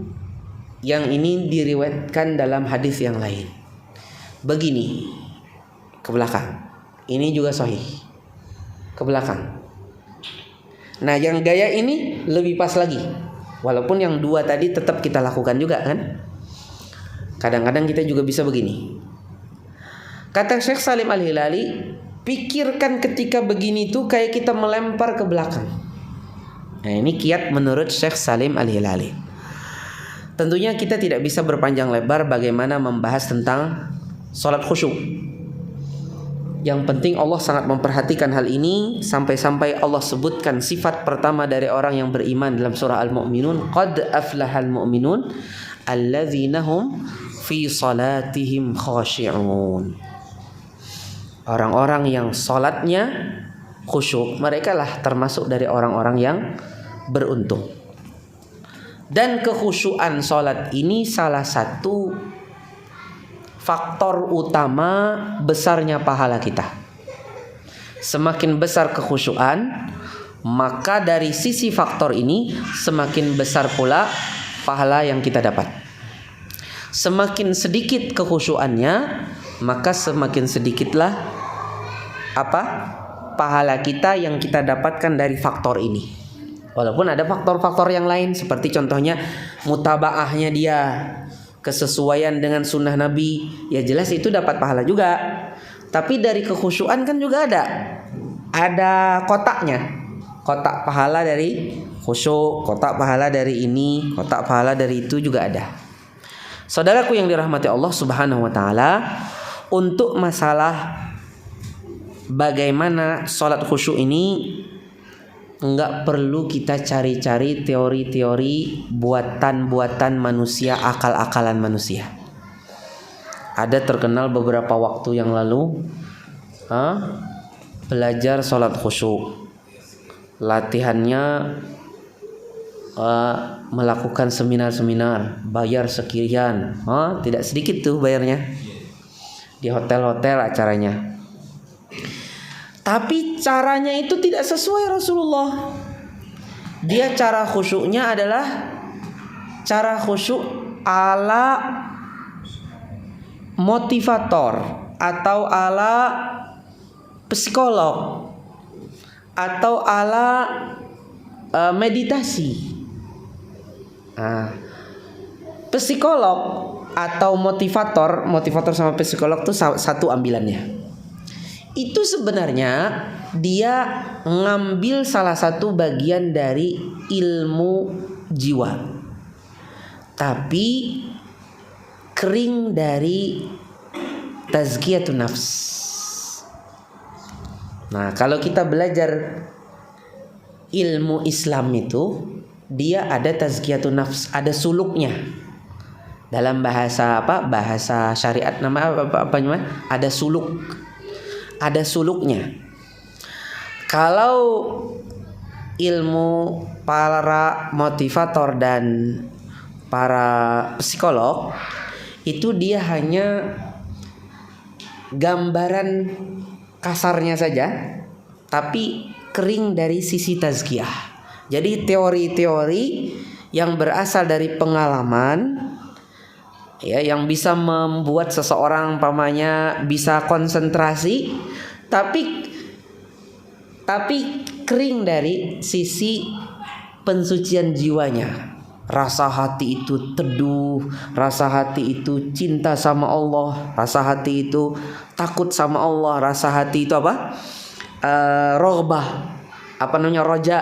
yang ini diriwayatkan dalam hadis yang lain. Begini, ke belakang. Ini juga sahih. Ke belakang. Nah, yang gaya ini lebih pas lagi. Walaupun yang dua tadi tetap kita lakukan juga kan. Kadang-kadang kita juga bisa begini. Kata Syekh Salim Al-Hilali, pikirkan ketika begini tuh kayak kita melempar ke belakang. Nah, ini kiat menurut Syekh Salim Al-Hilali. Tentunya kita tidak bisa berpanjang lebar bagaimana membahas tentang sholat khusyuk. Yang penting Allah sangat memperhatikan hal ini, sampai-sampai Allah sebutkan sifat pertama dari orang yang beriman dalam surah Al-Mu'minun, qad aflahal mu'minun alladzina hum fi salatihim khashi'un. Orang-orang yang salatnya khusyuk, mereka lah termasuk dari orang-orang yang beruntung. Dan kekhusyuan salat ini salah satu faktor utama besarnya pahala kita. Semakin besar kekhusyuan, maka dari sisi faktor ini semakin besar pula pahala yang kita dapat. Semakin sedikit kekhusyuannya, maka semakin sedikitlah pahala kita yang kita dapatkan dari faktor ini. Walaupun ada faktor-faktor yang lain, seperti contohnya mutabaahnya dia, kesesuaian dengan sunnah Nabi, ya jelas itu dapat pahala juga. Tapi dari kekhusyuan kan juga ada kotaknya, kotak pahala dari khusyuk, kotak pahala dari ini, kotak pahala dari itu juga ada. Saudaraku yang dirahmati Allah Subhanahu wa taala, untuk masalah bagaimana sholat khusyuk ini enggak perlu kita cari-cari teori-teori buatan-buatan manusia, akal-akalan manusia. Ada terkenal beberapa waktu yang lalu belajar sholat khusyuk. Latihannya melakukan seminar-seminar, bayar sekian, tidak sedikit tuh bayarnya. Di hotel-hotel acaranya. Tapi caranya itu tidak sesuai Rasulullah. Dia cara khusyuknya adalah cara khusyuk ala motivator atau ala psikolog atau ala meditasi. Psikolog atau motivator sama psikolog itu satu ambilannya. Itu sebenarnya dia ngambil salah satu bagian dari ilmu jiwa, tapi kering dari tazkiyatun nafs. Nah, kalau kita belajar ilmu Islam itu, dia ada tazkiyatun nafs, ada suluknya. Dalam bahasa bahasa syariat nama apa namanya? Ada suluk. Ada suluknya. Kalau ilmu para motivator dan para psikolog itu dia hanya gambaran kasarnya saja, tapi kering dari sisi tazkiyah. Jadi teori-teori yang berasal dari pengalaman, ya, yang bisa membuat seseorang umpamanya bisa konsentrasi, tapi kering dari sisi pensucian jiwanya. Rasa hati itu teduh, rasa hati itu cinta sama Allah, rasa hati itu takut sama Allah, rasa hati itu roghbah, roja,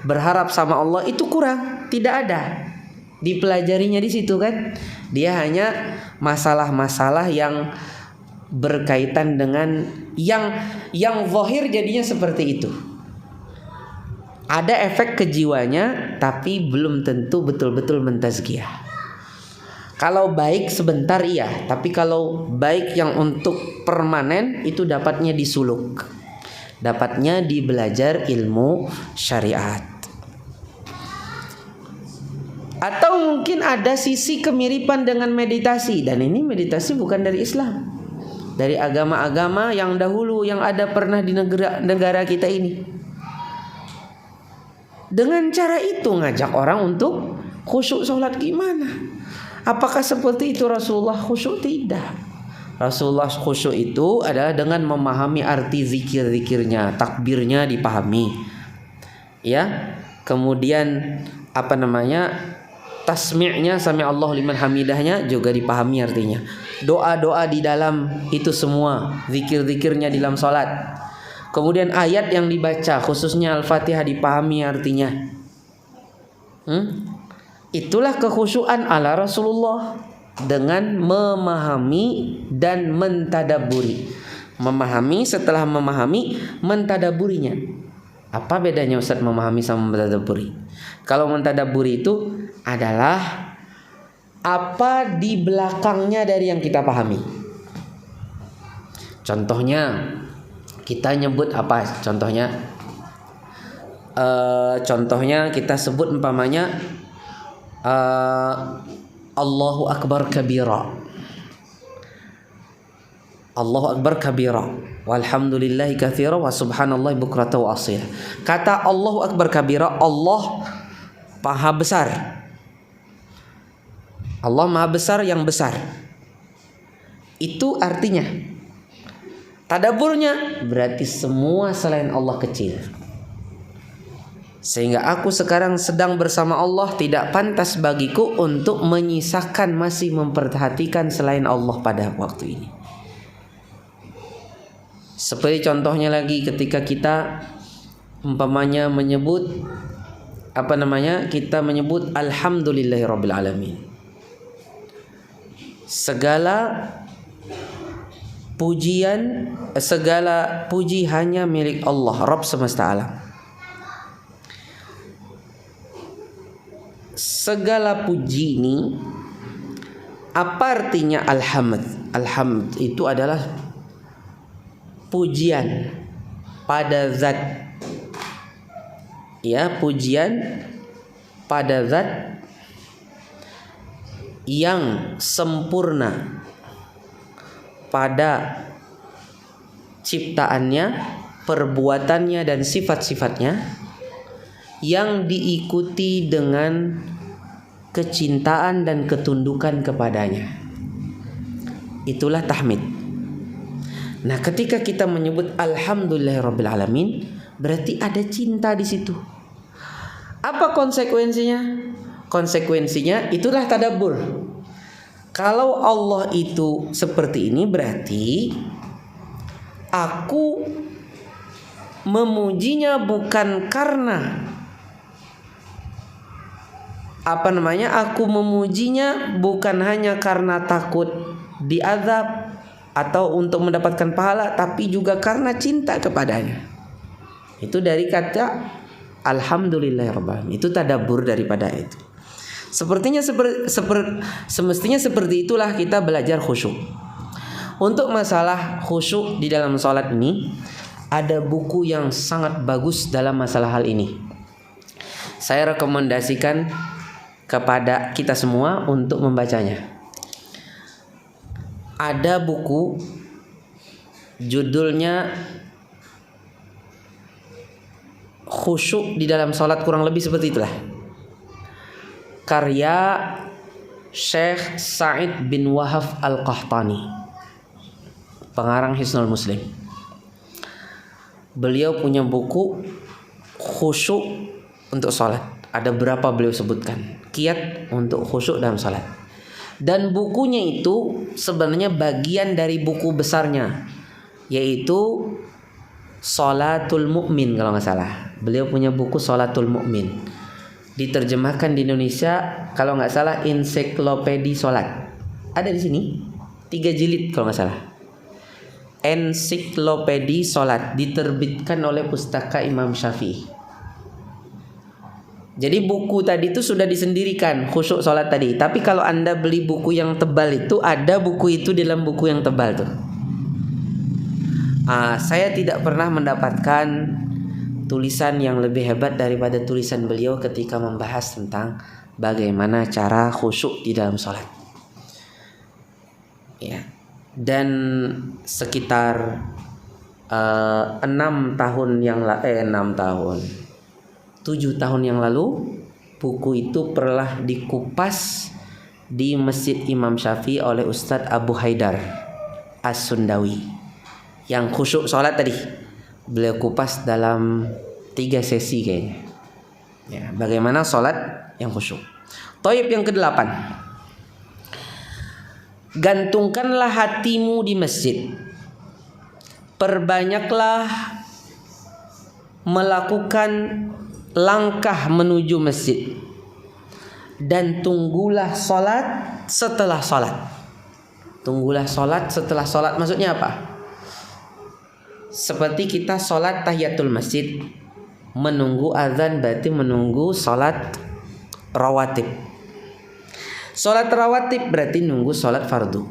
berharap sama Allah, itu kurang, tidak ada. Dipelajarinya di situ kan. Dia hanya masalah-masalah yang berkaitan dengan yang zahir jadinya seperti itu. Ada efek ke jiwanya, tapi belum tentu betul-betul mentazkiyah. Kalau baik sebentar iya, tapi kalau baik yang untuk permanen itu dapatnya di suluk, dapatnya di belajar ilmu syariat. Atau mungkin ada sisi kemiripan dengan meditasi, dan ini meditasi bukan dari Islam, dari agama-agama yang dahulu yang ada pernah di negara kita ini. Dengan cara itu ngajak orang untuk khusyuk sholat gimana? Apakah seperti itu Rasulullah khusyuk? Tidak. Rasulullah khusyuk itu adalah dengan memahami arti zikir-zikirnya, takbirnya dipahami, ya. Kemudian tasmi'nya, sami Allah liman hamidahnya juga dipahami artinya. Doa-doa di dalam itu semua, zikir-zikirnya di dalam sholat. Kemudian ayat yang dibaca, khususnya Al-Fatihah, dipahami artinya. Itulah kekhusyuan ala Rasulullah, dengan memahami dan mentadaburi. Memahami, setelah memahami, mentadaburinya. Apa bedanya Ustaz memahami sama mentadaburi? Kalau mentadaburi itu adalah apa di belakangnya dari yang kita pahami. Contohnya kita nyebut apa? Contohnya kita sebut umpamanya Allahu Akbar kabira. Allahu Akbar kabira. Walhamdulillahi katsira wa subhanallahi bukratan wa asila. Kata Allahu Akbar kabira, Allah Maha besar. Allah Maha besar yang besar. Itu artinya. Tadaburnya berarti semua selain Allah kecil. Sehingga aku sekarang sedang bersama Allah, tidak pantas bagiku untuk menyisakan, masih memperhatikan selain Allah pada waktu ini. Seperti contohnya lagi ketika kita umpamanya menyebut kita menyebut alhamdulillahirabbil alamin. Segala puji hanya milik Allah, Rabb semesta alam. Segala puji ini apa artinya alhamd? Alhamd itu adalah pujian pada zat. Ya, pujian pada zat yang sempurna pada ciptaannya, perbuatannya dan sifat-sifatnya, yang diikuti dengan kecintaan dan ketundukan kepadanya. Itulah tahmid. Nah, ketika kita menyebut alhamdulillahirabbil alamin, berarti ada cinta di situ. Apa konsekuensinya? Konsekuensinya itulah tadabbur. Kalau Allah itu seperti ini, berarti aku memujinya bukan karena aku memujinya bukan hanya karena takut diazab atau untuk mendapatkan pahala, tapi juga karena cinta kepadanya. Itu dari kata alhamdulillahirabbil alamin. Itu tadabbur daripada itu. Semestinya seperti itulah kita belajar khusyuk. Untuk masalah khusyuk di dalam sholat ini, ada buku yang sangat bagus dalam masalah hal ini. Saya rekomendasikan kepada kita semua untuk membacanya. Ada buku judulnya Khusyuk di dalam sholat, kurang lebih seperti itulah. Karya Syekh Sa'id bin Wahab Al-Qahtani, pengarang Hisnul Muslim. Beliau punya buku khusyuk untuk sholat. Ada berapa beliau sebutkan kiat untuk khusyuk dalam sholat. Dan bukunya itu sebenarnya bagian dari buku besarnya, yaitu Sholatul Mu'min kalau nggak salah. Beliau punya buku Sholatul Mu'min, diterjemahkan di Indonesia kalau nggak salah Ensiklopedi Sholat. Ada di sini 3 jilid kalau nggak salah. Ensiklopedi Sholat, diterbitkan oleh Pustaka Imam Syafi'i. Jadi buku tadi itu sudah disendirikan khusyuk sholat tadi. Tapi kalau Anda beli buku yang tebal itu, ada buku itu dalam buku yang tebal tuh. Saya tidak pernah mendapatkan tulisan yang lebih hebat daripada tulisan beliau ketika membahas tentang bagaimana cara khusyuk di dalam sholat. Ya. Dan sekitar 7 tahun yang lalu buku itu pernah dikupas di Masjid Imam Syafi'i oleh Ustadz Abu Haidar As-Sundawi. Yang khusyuk sholat tadi beliau kupas dalam 3 sesi kayaknya. Ya, bagaimana sholat yang khusyuk. Thayyib yang ke-8. Gantungkanlah hatimu di masjid. Perbanyaklah melakukan langkah menuju masjid. Dan tunggulah sholat setelah sholat. Tunggulah sholat setelah sholat maksudnya apa? Seperti kita sholat tahiyatul masjid, menunggu azan berarti menunggu sholat rawatib. Sholat rawatib berarti nunggu sholat fardu.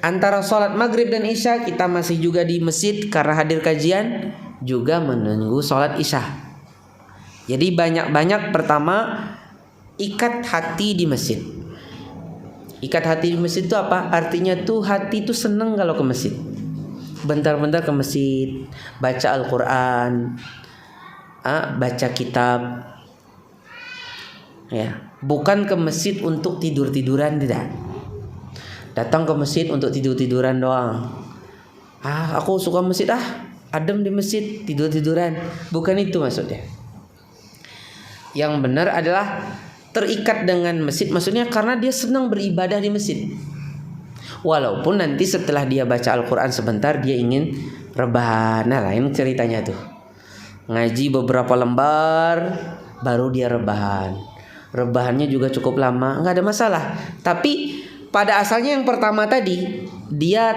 Antara sholat maghrib dan isya kita masih juga di masjid karena hadir kajian, juga menunggu sholat isya. Jadi banyak-banyak pertama ikat hati di masjid. Ikat hati di masjid itu apa? Artinya tuh hati itu senang kalau ke masjid. Bentar-bentar ke masjid, baca Al-Quran, baca kitab. Ya, bukan ke masjid untuk tidur-tiduran, tidak. Datang ke masjid untuk tidur-tiduran doang. Aku suka masjid, adem di masjid, tidur-tiduran. Bukan itu maksudnya. Yang benar adalah terikat dengan masjid, maksudnya karena dia senang beribadah di masjid. Walaupun nanti setelah dia baca Al-Quran sebentar dia ingin rebahan, lain ceritanya tuh. Ngaji beberapa lembar, baru dia rebahan. Rebahannya juga cukup lama, nggak ada masalah. Tapi pada asalnya yang pertama tadi, dia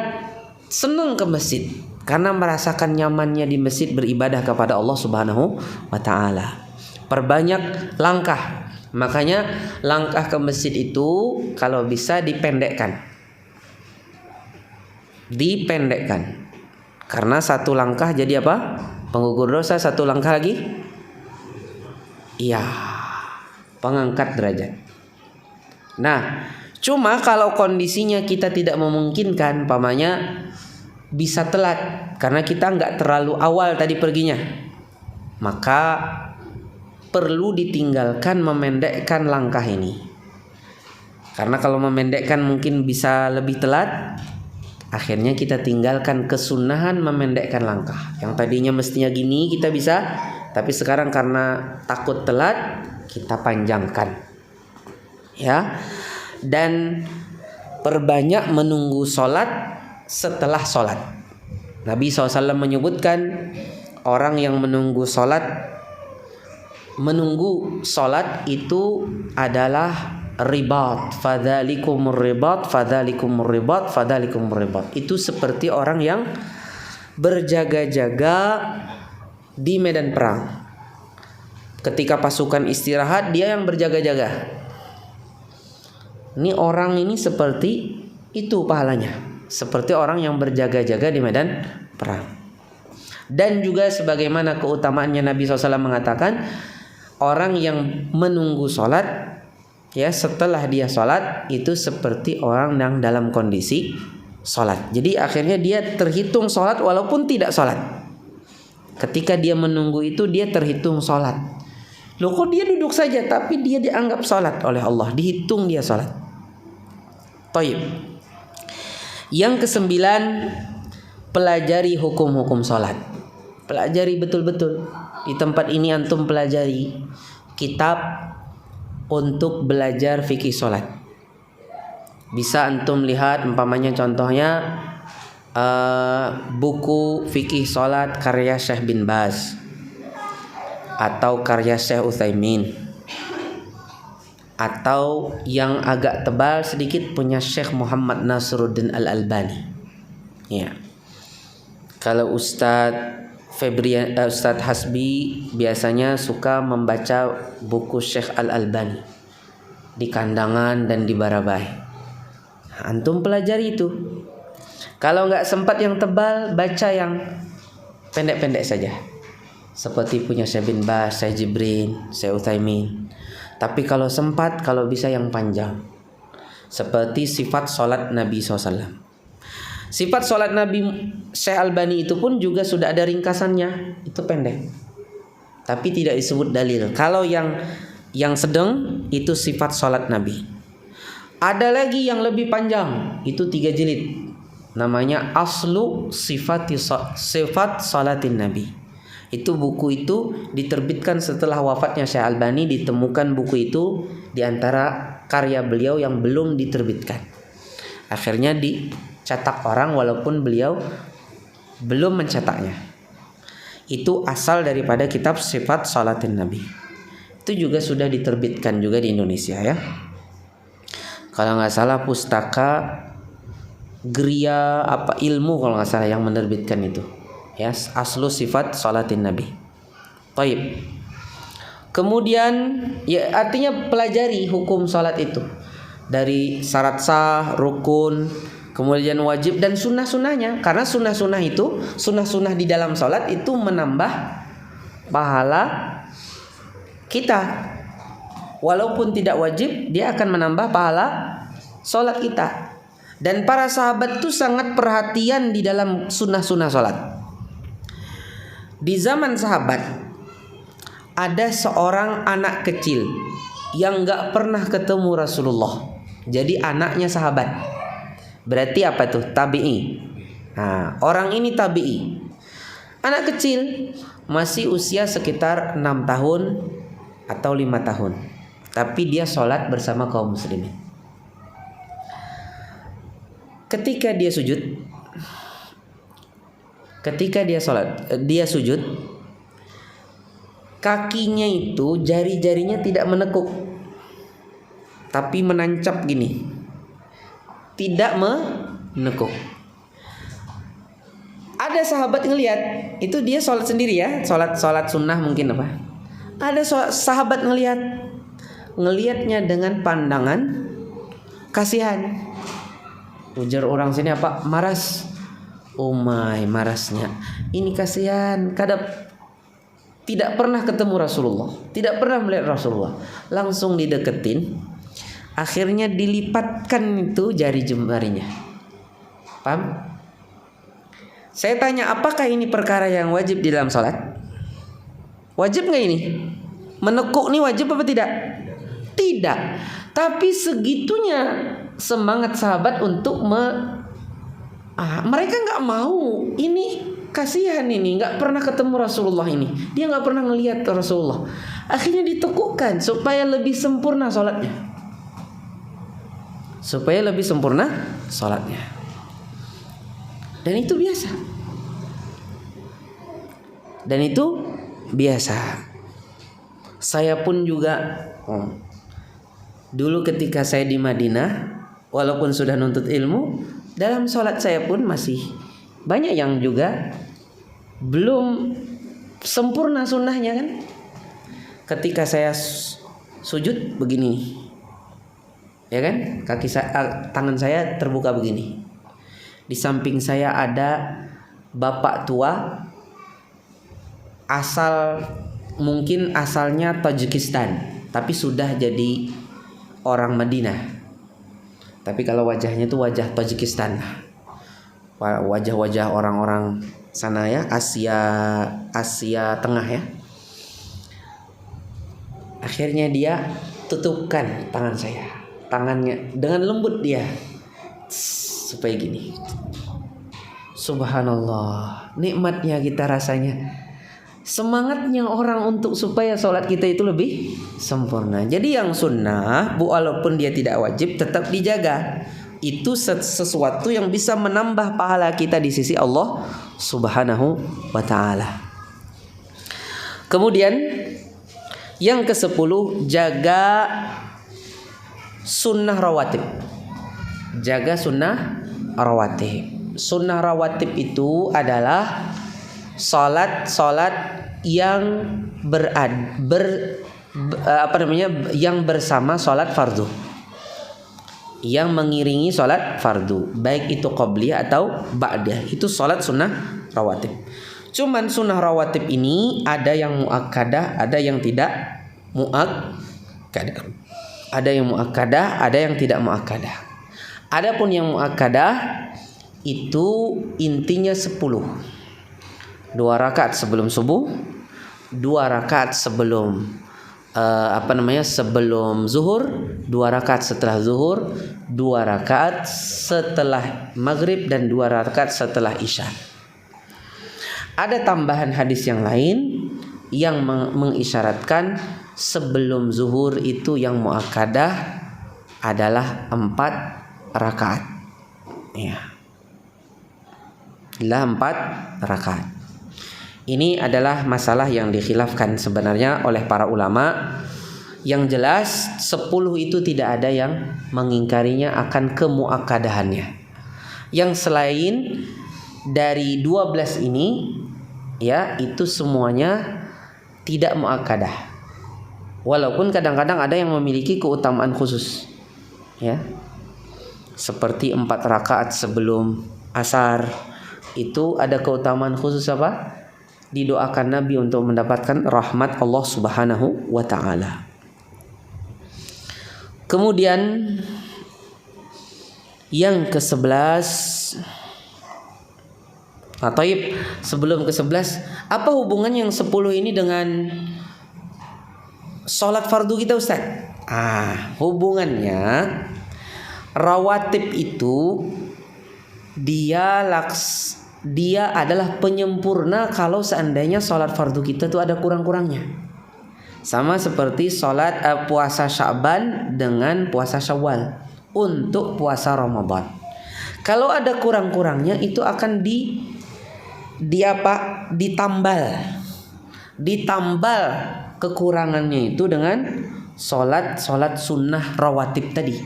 senang ke masjid karena merasakan nyamannya di masjid beribadah kepada Allah Subhanahu wa taala. Perbanyak langkah. Makanya langkah ke masjid itu kalau bisa dipendekkan. Dipendekkan. Karena satu langkah jadi apa? Penggugur dosa, satu langkah lagi? Iya, pengangkat derajat. Nah, cuma kalau kondisinya kita tidak memungkinkan, pamannya bisa telat karena kita nggak terlalu awal tadi perginya, maka perlu ditinggalkan memendekkan langkah ini. Karena kalau memendekkan mungkin bisa lebih telat, akhirnya kita tinggalkan kesunahan memendekkan langkah. Yang tadinya mestinya gini kita bisa, tapi sekarang karena takut telat kita panjangkan. Ya. Dan perbanyak menunggu sholat setelah sholat. Nabi SAW menyebutkan orang yang menunggu sholat itu adalah ribat, fadzalikumur ribat, fadzalikumur ribat, fadzalikumur ribat. Itu seperti orang yang berjaga-jaga di medan perang. Ketika pasukan istirahat, dia yang berjaga-jaga. Ini orang ini seperti itu pahalanya, seperti orang yang berjaga-jaga di medan perang. Dan juga sebagaimana keutamaannya Nabi SAW mengatakan, orang yang menunggu sholat, ya setelah dia sholat itu seperti orang yang dalam kondisi sholat. Jadi akhirnya dia terhitung sholat walaupun tidak sholat. Ketika dia menunggu itu dia terhitung sholat. Loh kok dia duduk saja tapi dia dianggap sholat oleh Allah, dihitung dia sholat. Taib. Yang kesembilan, pelajari hukum-hukum sholat. Pelajari betul-betul. Di tempat ini antum pelajari kitab untuk belajar fikih sholat. Bisa antum lihat umpamanya contohnya buku fikih sholat karya Syekh bin Baz atau karya Syekh Utsaimin, atau yang agak tebal sedikit punya Syekh Muhammad Nasruddin Al-Albani. Ya. Kalau Ustadz Hasbi biasanya suka membaca buku Syekh Al-Albani di Kandangan dan di Barabai. Antum pelajari itu. Kalau nggak sempat yang tebal, baca yang pendek-pendek saja. Seperti punya Syekh bin Baz, Syekh Jibrin, Syekh Utsaimin. Tapi kalau sempat, kalau bisa yang panjang. Seperti sifat sholat Nabi SAW. Sifat sholat Nabi Syekh Albani itu pun juga sudah ada ringkasannya. Itu pendek, tapi tidak disebut dalil. Kalau yang sedang itu sifat sholat Nabi. Ada lagi yang lebih panjang, itu 3 jilid. Namanya Aslu Sifat Sholatin Nabi. Itu buku itu diterbitkan setelah wafatnya Syekh Albani. Ditemukan buku itu di antara karya beliau yang belum diterbitkan. Akhirnya dicetak orang walaupun beliau belum mencetaknya. Itu asal daripada kitab Sifat Sholatin Nabi. Itu juga sudah diterbitkan juga di Indonesia ya. Kalau nggak salah pustaka Gria ilmu kalau nggak salah yang menerbitkan itu. Ya, Aslu Sifat Sholatin Nabi. Taib. Kemudian ya artinya pelajari hukum sholat itu. Dari syarat sah, rukun, kemudian wajib dan sunnah-sunnahnya. Karena sunnah-sunnah itu, sunnah-sunnah di dalam sholat itu menambah pahala kita. Walaupun tidak wajib, dia akan menambah pahala sholat kita. Dan para sahabat itu sangat perhatian di dalam sunnah-sunnah sholat. Di zaman sahabat ada seorang anak kecil yang gak pernah ketemu Rasulullah. Jadi anaknya sahabat. Berarti apa tuh? Tabi'i. Nah, orang ini tabi'i. Anak kecil masih usia sekitar 6 tahun atau 5 tahun. Tapi dia sholat bersama kaum muslimin. Ketika dia sujud, ketika dia sholat, dia sujud, kakinya itu jari-jarinya tidak menekuk, tapi menancap gini, tidak menekuk. Ada sahabat ngelihat, itu dia sholat sendiri ya, sholat sunnah mungkin apa. Ada sahabat ngelihatnya dengan pandangan kasihan. Ujar orang sini apa? Maras. Oh my, marasnya. Ini kasihan, kadang tidak pernah ketemu Rasulullah, tidak pernah melihat Rasulullah. Langsung dideketin, akhirnya dilipatkan itu jari jemarinya. Paham? Saya tanya, apakah ini perkara yang wajib di dalam sholat? Wajib nggak ini? Menekuk ini wajib apa tidak? Tidak. Tapi segitunya semangat sahabat untuk mereka nggak mau. Ini kasihan, ini nggak pernah ketemu Rasulullah, ini dia nggak pernah ngelihat Rasulullah. Akhirnya ditekukkan supaya lebih sempurna sholatnya. Supaya lebih sempurna sholatnya. Dan itu biasa. Dan itu biasa. Saya pun juga dulu ketika saya di Madinah, walaupun sudah nuntut ilmu, dalam sholat saya pun masih banyak yang juga belum sempurna sunnahnya kan. Ketika saya sujud begini, ya kan, tangan saya terbuka begini. Di samping saya ada bapak tua, mungkin asalnya Tajikistan, tapi sudah jadi orang Madinah. Tapi kalau wajahnya itu wajah Tajikistan, wajah-wajah orang-orang sana ya, Asia Tengah ya. Akhirnya dia tutupkan tangannya dengan lembut dia, supaya gini. Subhanallah, nikmatnya kita rasanya, semangatnya orang untuk supaya sholat kita itu lebih sempurna. Jadi yang sunnah, walaupun dia tidak wajib, tetap dijaga. Itu sesuatu yang bisa menambah pahala kita di sisi Allah Subhanahu wa ta'ala. Kemudian yang ke-10, jaga sunnah rawatib. Jaga sunnah rawatib. Sunnah rawatib itu adalah salat yang yang bersama salat fardu, yang mengiringi salat fardu, baik itu qabliyah atau ba'diyah. Itu salat sunnah rawatib. Cuman sunnah rawatib ini ada yang muakkadah, ada yang tidak muakkadah. Ada yang muakkadah, ada yang tidak muakkadah. Adapun yang muakkadah itu intinya 10. 2 rakaat sebelum subuh, 2 rakaat sebelum sebelum zuhur, 2 rakaat setelah zuhur, 2 rakaat setelah maghrib, dan 2 rakaat setelah isya. Ada tambahan hadis yang lain yang mengisyaratkan sebelum zuhur itu yang muakkadah adalah 4 rakaat. Ya. Adalah 4 rakaat. Ini adalah masalah yang dikhilafkan sebenarnya oleh para ulama. Yang jelas 10 itu tidak ada yang mengingkarinya akan kemuakkadahannya. Yang selain dari 12 ini ya, itu semuanya tidak muakkadah. Walaupun kadang-kadang ada yang memiliki keutamaan khusus. Ya. Seperti 4 rakaat sebelum asar, itu ada keutamaan khusus apa? Didoakan Nabi untuk mendapatkan rahmat Allah Subhanahu wa ta'ala. Kemudian yang ke-11, sebelum ke-11, apa hubungan yang 10 ini dengan sholat fardu kita, Ustaz? Hubungannya, rawatib itu dia adalah penyempurna kalau seandainya sholat fardu kita tuh ada kurang-kurangnya. Sama seperti sholat puasa Sya'ban dengan puasa Syawal untuk puasa Ramadan. Kalau ada kurang-kurangnya itu akan ditambal. ditambal kekurangannya itu dengan sholat sunnah rawatib tadi.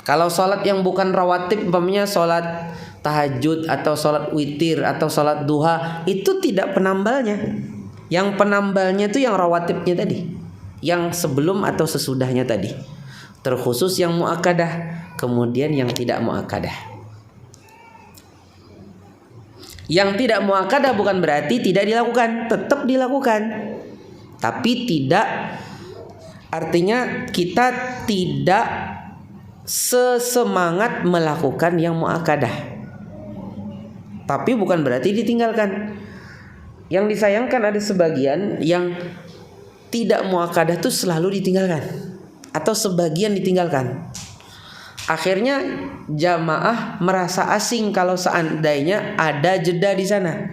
Kalau sholat yang bukan rawatib, umpamanya sholat tahajud atau sholat witir atau sholat duha, itu tidak penambalnya. Yang penambalnya itu yang rawatibnya tadi, yang sebelum atau sesudahnya tadi. Terkhusus yang muakkadah, kemudian yang tidak muakkadah. Yang tidak muakkadah bukan berarti tidak dilakukan, tetap dilakukan. Tapi tidak, artinya kita tidak sesemangat melakukan yang muakkadah. Tapi bukan berarti ditinggalkan. Yang disayangkan ada sebagian yang tidak muakkadah itu selalu ditinggalkan atau sebagian ditinggalkan. Akhirnya jamaah merasa asing kalau seandainya ada jeda di sana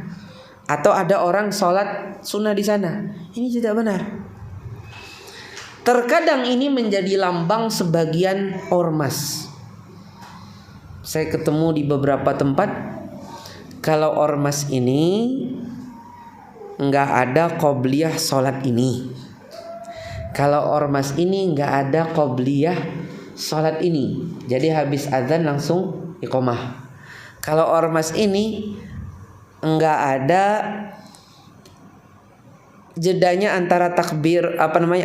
atau ada orang sholat sunnah di sana. Ini tidak benar. Terkadang ini menjadi lambang sebagian ormas. Saya ketemu di beberapa tempat, kalau ormas ini nggak ada qobliyah sholat ini, kalau ormas ini nggak ada qobliyah sholat ini, jadi habis azan langsung iqomah. Kalau ormas ini nggak ada jedanya antara takbir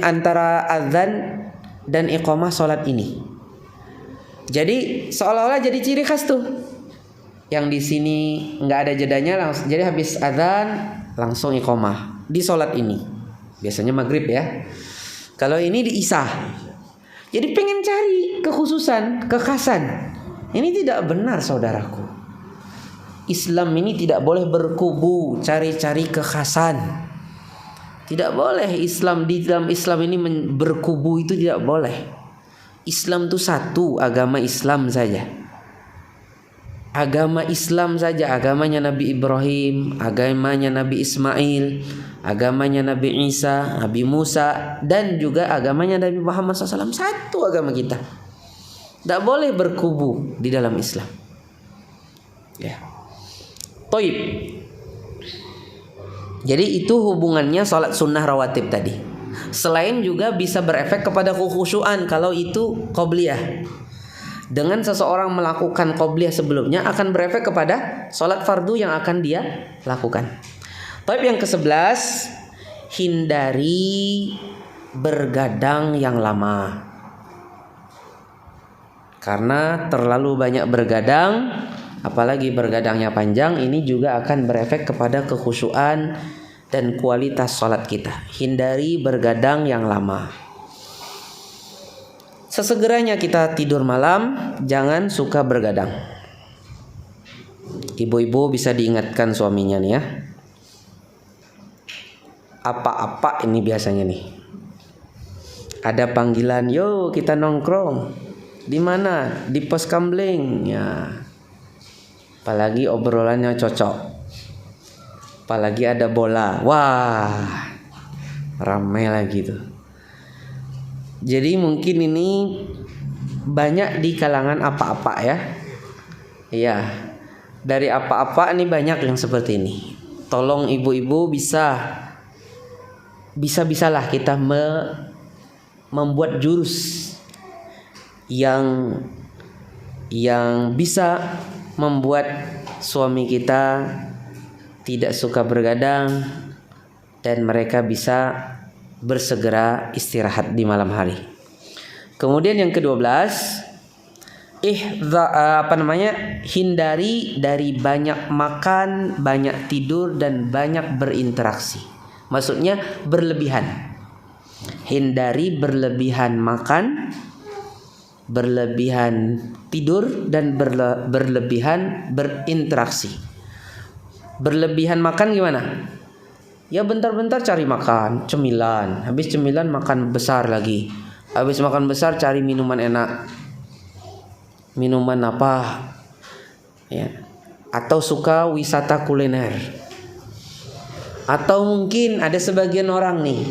antara azan dan iqomah sholat ini. Jadi seolah-olah jadi ciri khas tuh. Yang di sini nggak ada jedanya, langsung jadi habis azan langsung iqomah di sholat ini. Biasanya maghrib ya. Kalau ini di isya. Jadi pengen cari kekhususan, kekhasan. Ini tidak benar saudaraku. Islam ini tidak boleh berkubu cari-cari kekhasan. Tidak boleh Islam, di dalam Islam ini berkubu itu tidak boleh. Islam itu satu, agama Islam saja. Agama Islam saja, agamanya Nabi Ibrahim, agamanya Nabi Ismail, agamanya Nabi Isa, Nabi Musa, dan juga agamanya Nabi Muhammad SAW. Satu agama kita. Tidak boleh berkubu di dalam Islam. Ya. Toib. Jadi itu hubungannya sholat sunnah rawatib tadi. Selain juga bisa berefek kepada kekhusyuan kalau itu qobliyah. Dengan seseorang melakukan qobliyah sebelumnya akan berefek kepada sholat fardu yang akan dia lakukan. Tapi yang ke-11, hindari bergadang yang lama. Karena terlalu banyak bergadang, apalagi bergadangnya panjang, ini juga akan berefek kepada kekhusyuan dan kualitas sholat kita. Hindari bergadang yang lama. Sesegeranya kita tidur malam, jangan suka bergadang. Ibu-ibu bisa diingatkan suaminya nih ya. Apa-apa ini biasanya nih. Ada panggilan, yo kita nongkrong. Di mana? Di pos kamling ya. Apalagi obrolannya cocok. Apalagi ada bola. Wah, ramai lagi tuh. Jadi mungkin ini banyak di kalangan apa-apa ya. Iya. Dari apa-apa ini banyak yang seperti ini. Tolong ibu-ibu bisa-bisalah kita membuat jurus yang bisa membuat suami kita tidak suka bergadang dan mereka bisa bersegera istirahat di malam hari. Kemudian yang ke-12, hindari dari banyak makan, banyak tidur dan banyak berinteraksi. Maksudnya berlebihan. Hindari berlebihan makan, berlebihan tidur dan berlebihan berinteraksi. Berlebihan makan gimana? Ya bentar-bentar cari makan, cemilan. Habis cemilan makan besar lagi. Habis makan besar cari minuman enak. Minuman apa? Ya. Atau suka wisata kuliner. Atau mungkin ada sebagian orang nih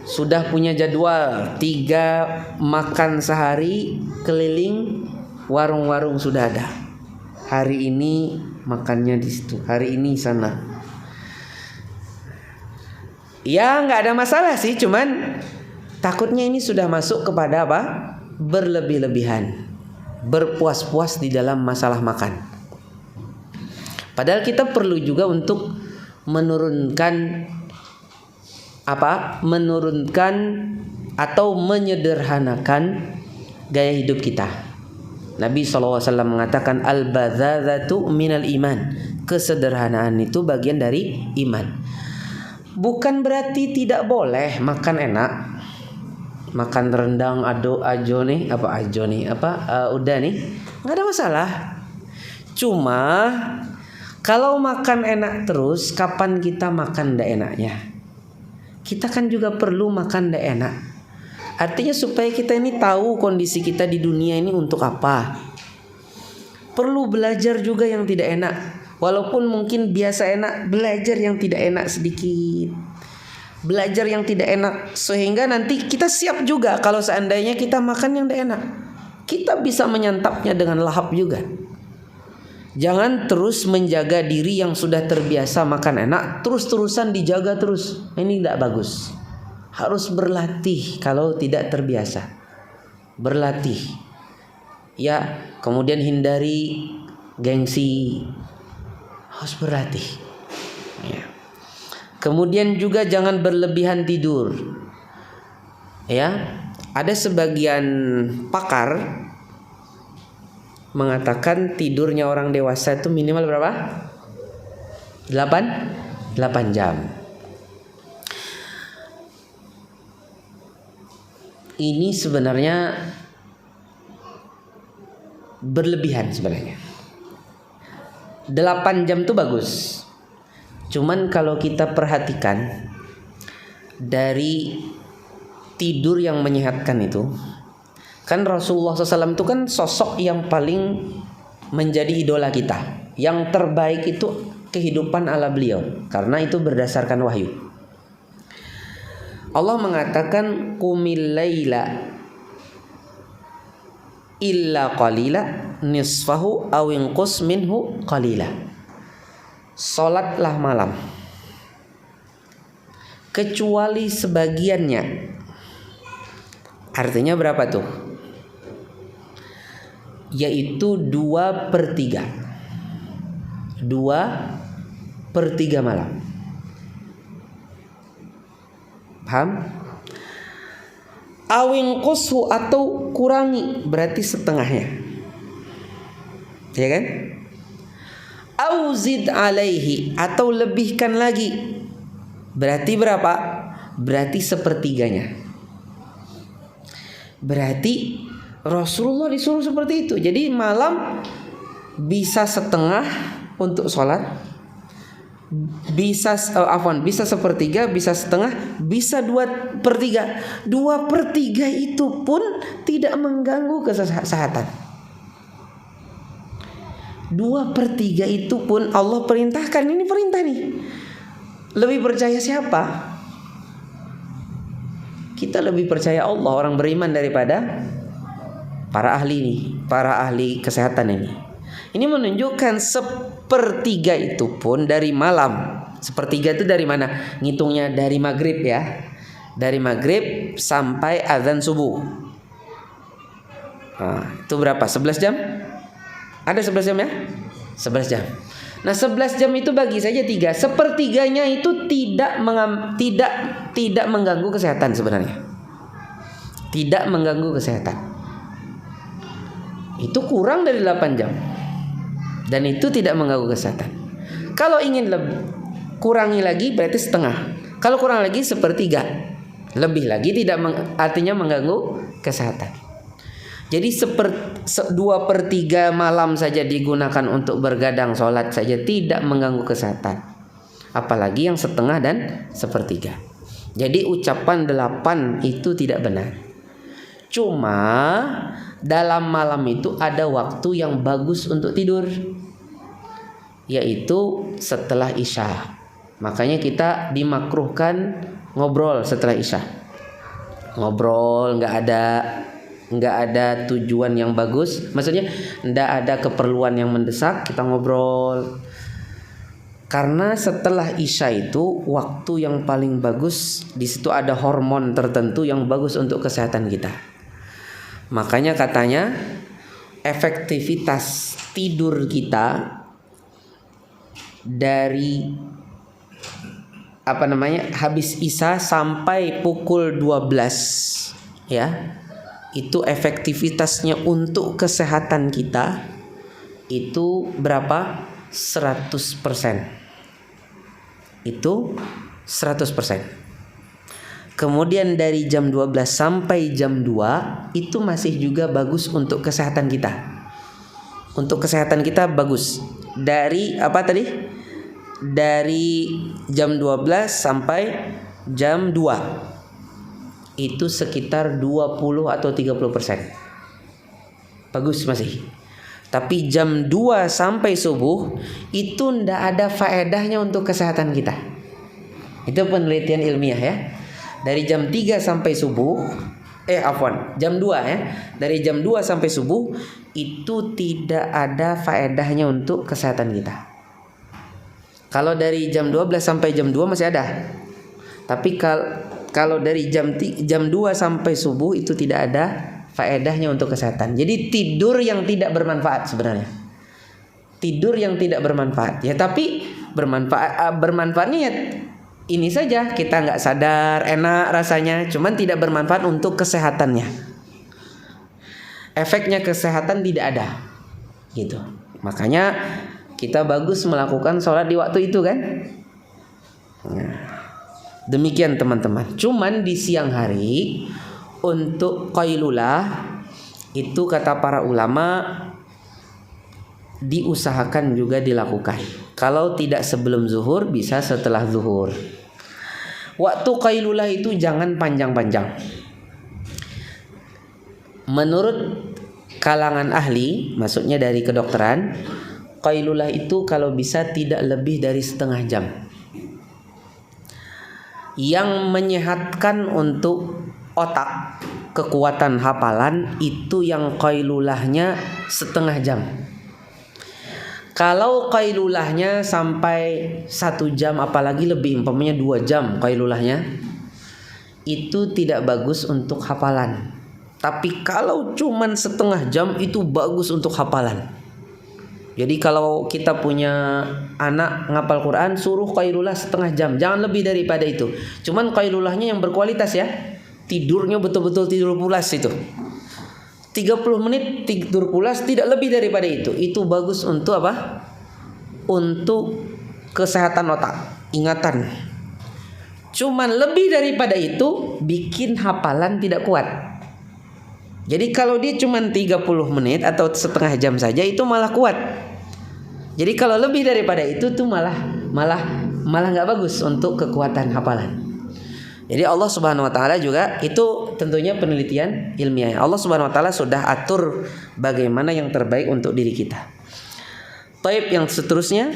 sudah punya jadwal 3 makan sehari, keliling warung-warung sudah ada. Hari ini makannya di situ, hari ini sana. Ya nggak ada masalah sih, cuman takutnya ini sudah masuk kepada apa? Berlebih-lebihan, berpuas-puas di dalam masalah makan. Padahal kita perlu juga untuk menurunkan atau menyederhanakan gaya hidup kita. Nabi SAW mengatakan al-badzadzatu minal iman. Kesederhanaan itu bagian dari iman. Bukan berarti tidak boleh makan enak, makan rendang udah nih, nggak ada masalah. Cuma kalau makan enak terus, kapan kita makan ndak enaknya? Kita kan juga perlu makan ndak enak. Artinya supaya kita ini tahu kondisi kita di dunia ini untuk apa. Perlu belajar juga yang tidak enak. Walaupun mungkin biasa enak, belajar yang tidak enak sedikit. Belajar yang tidak enak sehingga nanti kita siap juga kalau seandainya kita makan yang tidak enak. Kita bisa menyantapnya dengan lahap juga. Jangan terus menjaga diri yang sudah terbiasa makan enak, terus-terusan dijaga terus. Ini tidak bagus. Harus berlatih kalau tidak terbiasa. Berlatih. Ya, kemudian hindari gengsi. Harus berlatih. Ya. Kemudian juga jangan berlebihan tidur. Ya, ada sebagian pakar mengatakan tidurnya orang dewasa itu minimal berapa? 8 jam. Ini sebenarnya berlebihan sebenarnya. 8 jam itu bagus. Cuman kalau kita perhatikan dari tidur yang menyehatkan itu, kan Rasulullah SAW itu kan sosok yang paling menjadi idola kita. Yang terbaik itu kehidupan ala beliau, karena itu berdasarkan wahyu. Allah mengatakan qumil laila illa qalila nisfahu aw inqus minhu qalila. Salatlah malam kecuali sebagiannya. Artinya berapa tuh? Yaitu 2/3. 2/3 malam. Paham? Awing qushu atau kurangi, berarti setengahnya. Ya kan? Auzid alaihi atau lebihkan lagi. Berarti berapa? Berarti 1/3-nya. Berarti Rasulullah disuruh seperti itu. Jadi malam bisa setengah untuk sholat, bisa 1/3, bisa setengah, bisa 2/3. 2/3 itu pun tidak mengganggu kesehatan. 2/3 itu pun Allah perintahkan. Ini perintah nih. Lebih percaya siapa? Kita lebih percaya Allah, orang beriman, daripada para ahli kesehatan ini. Ini menunjukkan 1/3 itu pun dari malam. 1/3 itu dari mana? Ngitungnya dari maghrib ya. Dari maghrib sampai azan subuh. Nah, itu berapa? 11 jam? Ada 11 jam ya? 11 jam. Nah 11 jam itu bagi saja 3. 1/3-nya itu tidak mengganggu kesehatan sebenarnya. Tidak mengganggu kesehatan. Itu kurang dari 8 jam. Dan itu tidak mengganggu kesehatan. Kalau ingin kurangi lagi berarti setengah. Kalau kurang lagi 1/3. Lebih lagi artinya mengganggu kesehatan. Jadi 2/3 malam saja digunakan untuk bergadang sholat saja tidak mengganggu kesehatan. Apalagi yang setengah dan 1/3. Jadi ucapan 8 itu tidak benar. Cuma dalam malam itu ada waktu yang bagus untuk tidur, yaitu setelah isya. Makanya kita dimakruhkan ngobrol setelah isya. Ngobrol, nggak ada tujuan yang bagus, maksudnya nggak ada keperluan yang mendesak, kita ngobrol. Karena setelah Isya itu waktu yang paling bagus, di situ ada hormon tertentu yang bagus untuk kesehatan kita. Makanya katanya efektivitas tidur kita dari habis Isya sampai pukul 12 ya. Itu efektivitasnya untuk kesehatan kita itu berapa? 100%. Itu 100%. Kemudian dari jam 12 sampai jam 2 itu masih juga bagus untuk kesehatan kita. Untuk kesehatan kita bagus. Dari apa tadi? Dari jam 12 sampai jam 2 itu sekitar 20 atau 30%. Bagus masih. Tapi jam 2 sampai subuh itu ndak ada faedahnya untuk kesehatan kita. Itu penelitian ilmiah ya. Dari jam 3 sampai subuh jam 2 ya. Dari jam 2 sampai subuh itu tidak ada faedahnya untuk kesehatan kita. Kalau dari jam 12 sampai jam 2 masih ada. Tapi kalau dari jam 2 sampai subuh itu tidak ada faedahnya untuk kesehatan. Jadi tidur yang tidak bermanfaat sebenarnya. Tidur yang tidak bermanfaat. Ya tapi bermanfaat niat. Ini saja kita nggak sadar, enak rasanya, cuman tidak bermanfaat untuk kesehatannya. Efeknya kesehatan tidak ada. Gitu. Makanya kita bagus melakukan sholat di waktu itu kan. Nah, demikian teman-teman. Cuman di siang hari untuk qailulah itu kata para ulama diusahakan juga dilakukan. Kalau tidak sebelum zuhur bisa setelah zuhur. Waktu qailulah itu jangan panjang-panjang. Menurut kalangan ahli, maksudnya dari kedokteran, qailulah itu kalau bisa tidak lebih dari setengah jam. Yang menyehatkan untuk otak, kekuatan hafalan itu yang qailulahnya setengah jam. Kalau qailulahnya sampai 1 jam apalagi lebih, umpamanya 2 jam qailulahnya, itu tidak bagus untuk hafalan. Tapi kalau cuman setengah jam itu bagus untuk hafalan. Jadi kalau kita punya anak ngapal Quran, suruh qailulah setengah jam, jangan lebih daripada itu. Cuman qailulahnya yang berkualitas ya. Tidurnya betul-betul tidur pulas itu. 30 menit tidur pulas, tidak lebih daripada itu. Itu bagus untuk apa? Untuk kesehatan otak, ingatan. Cuman lebih daripada itu bikin hafalan tidak kuat. Jadi kalau dia cuman 30 menit atau setengah jam saja itu malah kuat. Jadi kalau lebih daripada itu tuh malah enggak bagus untuk kekuatan hafalan. Jadi Allah Subhanahu wa taala juga itu tentunya penelitian ilmiah. Allah Subhanahu wa taala sudah atur bagaimana yang terbaik untuk diri kita. Taib yang seterusnya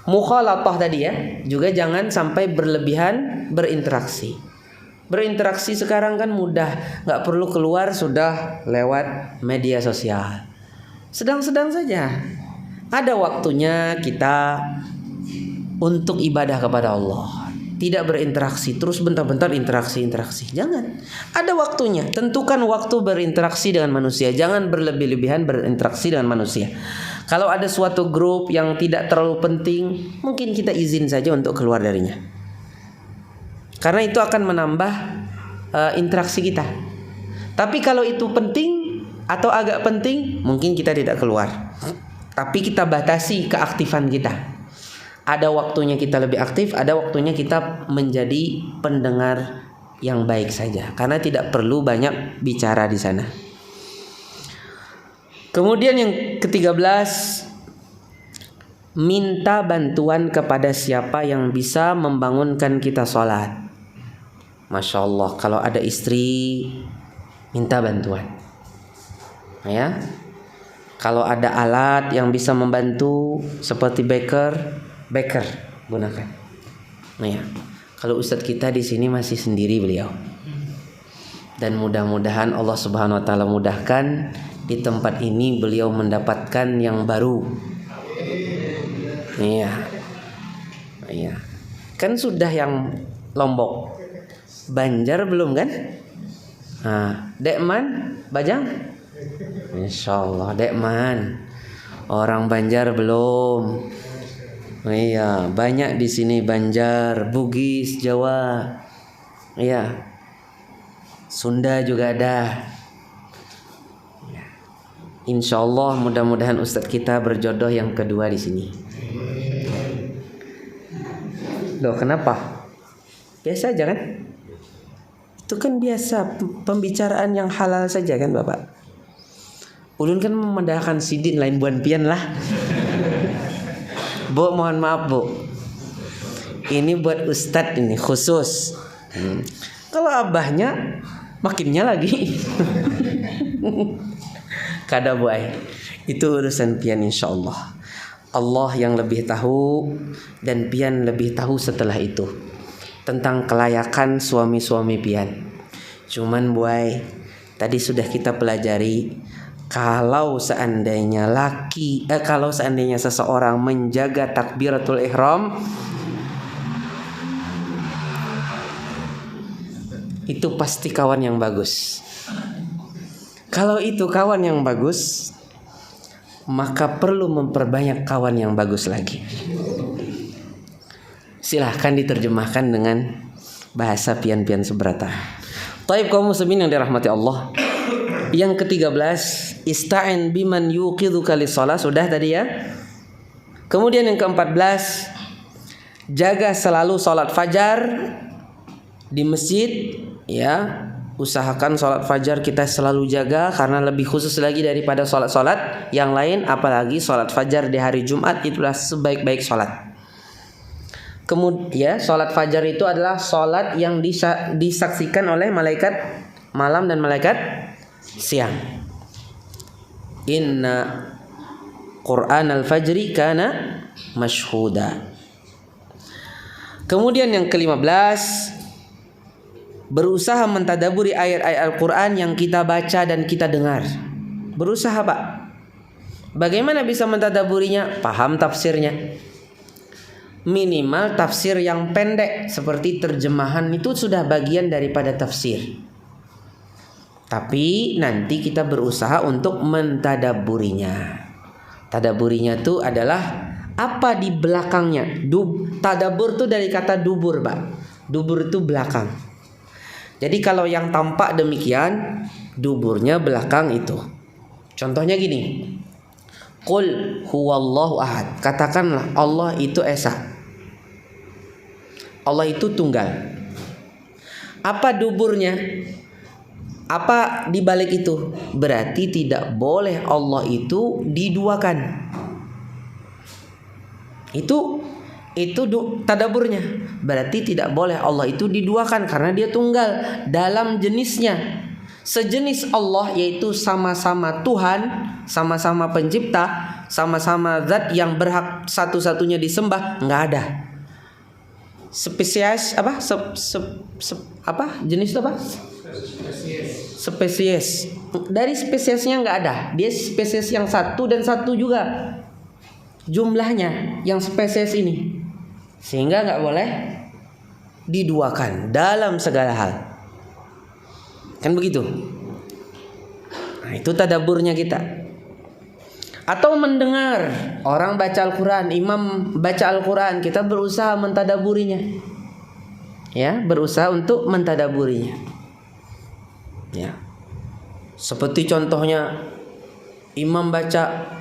mukhalatah tadi ya, juga jangan sampai berlebihan berinteraksi. Berinteraksi sekarang kan mudah, enggak perlu keluar sudah lewat media sosial. Sedang-sedang saja. Ada waktunya kita untuk ibadah kepada Allah. Tidak berinteraksi terus bentar-bentar interaksi. Jangan. Ada waktunya. Tentukan waktu berinteraksi dengan manusia. Jangan berlebih-lebihan berinteraksi dengan manusia. Kalau ada suatu grup yang tidak terlalu penting, mungkin kita izin saja untuk keluar darinya. Karena itu akan menambah interaksi kita. Tapi kalau itu penting atau agak penting, mungkin kita tidak keluar. Tapi kita batasi keaktifan kita. Ada waktunya kita lebih aktif, ada waktunya kita menjadi pendengar yang baik saja. Karena tidak perlu banyak bicara di sana. Kemudian yang ke-13, minta bantuan kepada siapa yang bisa membangunkan kita sholat. Masya Allah, kalau ada istri minta bantuan. Ya, kalau ada alat yang bisa membantu seperti beker gunakan. Nah ya, kalau ustadz kita di sini masih sendiri beliau. Dan mudah-mudahan Allah Subhanahu wa taala mudahkan di tempat ini beliau mendapatkan yang baru. Iya. Kan sudah yang Lombok. Banjar belum kan? Nah, Dekman, Bajang? Insyaallah Dekman. Orang Banjar belum. Iya, banyak di sini Banjar, Bugis, Jawa. Iya. Sunda juga ada. Insyaallah mudah-mudahan Ustadz kita berjodoh yang kedua di sini. Loh, kenapa? Biasa aja kan? Itu kan biasa pembicaraan yang halal saja kan Bapak. Ulun kan memandangkan sidin lain buan pian lah. Bu, mohon maaf Bu. Ini buat Ustadz ini khusus. Kalau abahnya makinnya lagi. Kada buai. Itu urusan pian insyaallah. Allah yang lebih tahu dan pian lebih tahu setelah itu tentang kelayakan suami-suami pian. Cuman buai, tadi sudah kita pelajari kalau seandainya kalau seandainya seseorang menjaga takbiratul ihram, itu pasti kawan yang bagus. Kalau itu kawan yang bagus, maka perlu memperbanyak kawan yang bagus lagi. Silahkan diterjemahkan dengan bahasa pian-pian seberata. Taib kaum muslimin yang dirahmati Allah. Yang ke-13, ista'in biman yuqidhuka lis-shalah, sudah tadi ya. Kemudian yang ke-14, jaga selalu salat fajar di masjid ya. Usahakan sholat fajar kita selalu jaga, karena lebih khusus lagi daripada sholat-sholat yang lain, apalagi sholat fajar di hari Jumat itulah sebaik-baik sholat. Kemudian sholat fajar itu adalah sholat yang disaksikan oleh malaikat malam dan malaikat siang. Inna Qur'an al-fajri kana mashhuda. Kemudian yang ke-15, berusaha mentadaburi ayat-ayat Al-Quran yang kita baca dan kita dengar. Berusaha Pak. Bagaimana bisa mentadaburinya? Paham tafsirnya. Minimal tafsir yang pendek seperti terjemahan itu sudah bagian daripada tafsir. Tapi nanti kita berusaha untuk mentadaburinya. Tadaburinya itu adalah apa di belakangnya. Tadabur itu dari kata dubur Pak. Dubur itu belakang. Jadi kalau yang tampak demikian, duburnya belakang itu. Contohnya gini. Qul huwallahu ahad. Katakanlah Allah itu esa. Allah itu tunggal. Apa duburnya? Apa di balik itu? Berarti tidak boleh Allah itu diduakan. Itu tadaburnya. Berarti tidak boleh Allah itu diduakan karena dia tunggal dalam jenisnya. Sejenis Allah, yaitu sama-sama Tuhan, sama-sama pencipta, sama-sama zat yang berhak satu-satunya disembah, enggak ada. Spesies apa? Jenis itu apa? Spesies. Dari spesiesnya enggak ada. Dia spesies yang satu dan satu juga jumlahnya yang spesies ini. Sehingga nggak boleh diduakan dalam segala hal. Kan begitu. Nah, itu tadaburnya kita. Atau mendengar orang baca Al-Quran, imam baca Al-Quran, kita berusaha mentadaburinya. Ya, berusaha untuk mentadaburinya. Ya. Seperti contohnya imam baca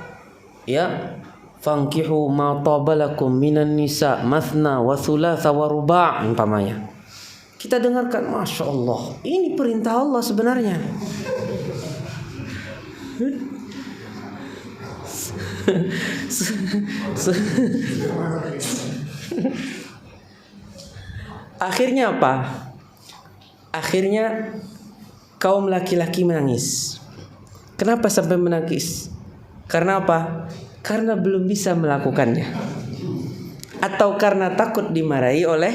ya, fankihu ma tabalakum minan nisa mathna wa thulatha wa ruba' umpamanya. Kita dengarkan, Masya Allah, ini perintah Allah sebenarnya. Akhirnya apa? Akhirnya kaum laki-laki menangis. Kenapa sampai menangis? Karena apa? Karena belum bisa melakukannya, atau karena takut dimarahi oleh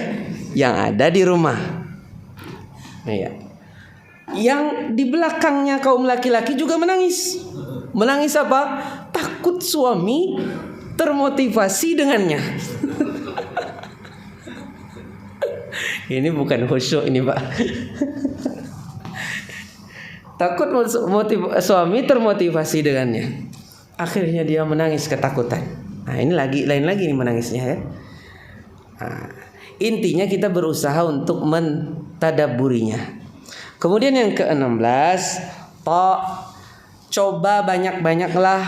yang ada di rumah. Ya. Yang di belakangnya kaum laki-laki juga menangis. Menangis apa? Takut suami termotivasi dengannya. Ini bukan khusyuk ini Pak. Takut suami termotivasi dengannya. Akhirnya dia menangis ketakutan. Nah ini lain lagi nih menangisnya ya. Nah, intinya kita berusaha untuk mentadaburinya. Kemudian yang ke-16, coba banyak-banyaklah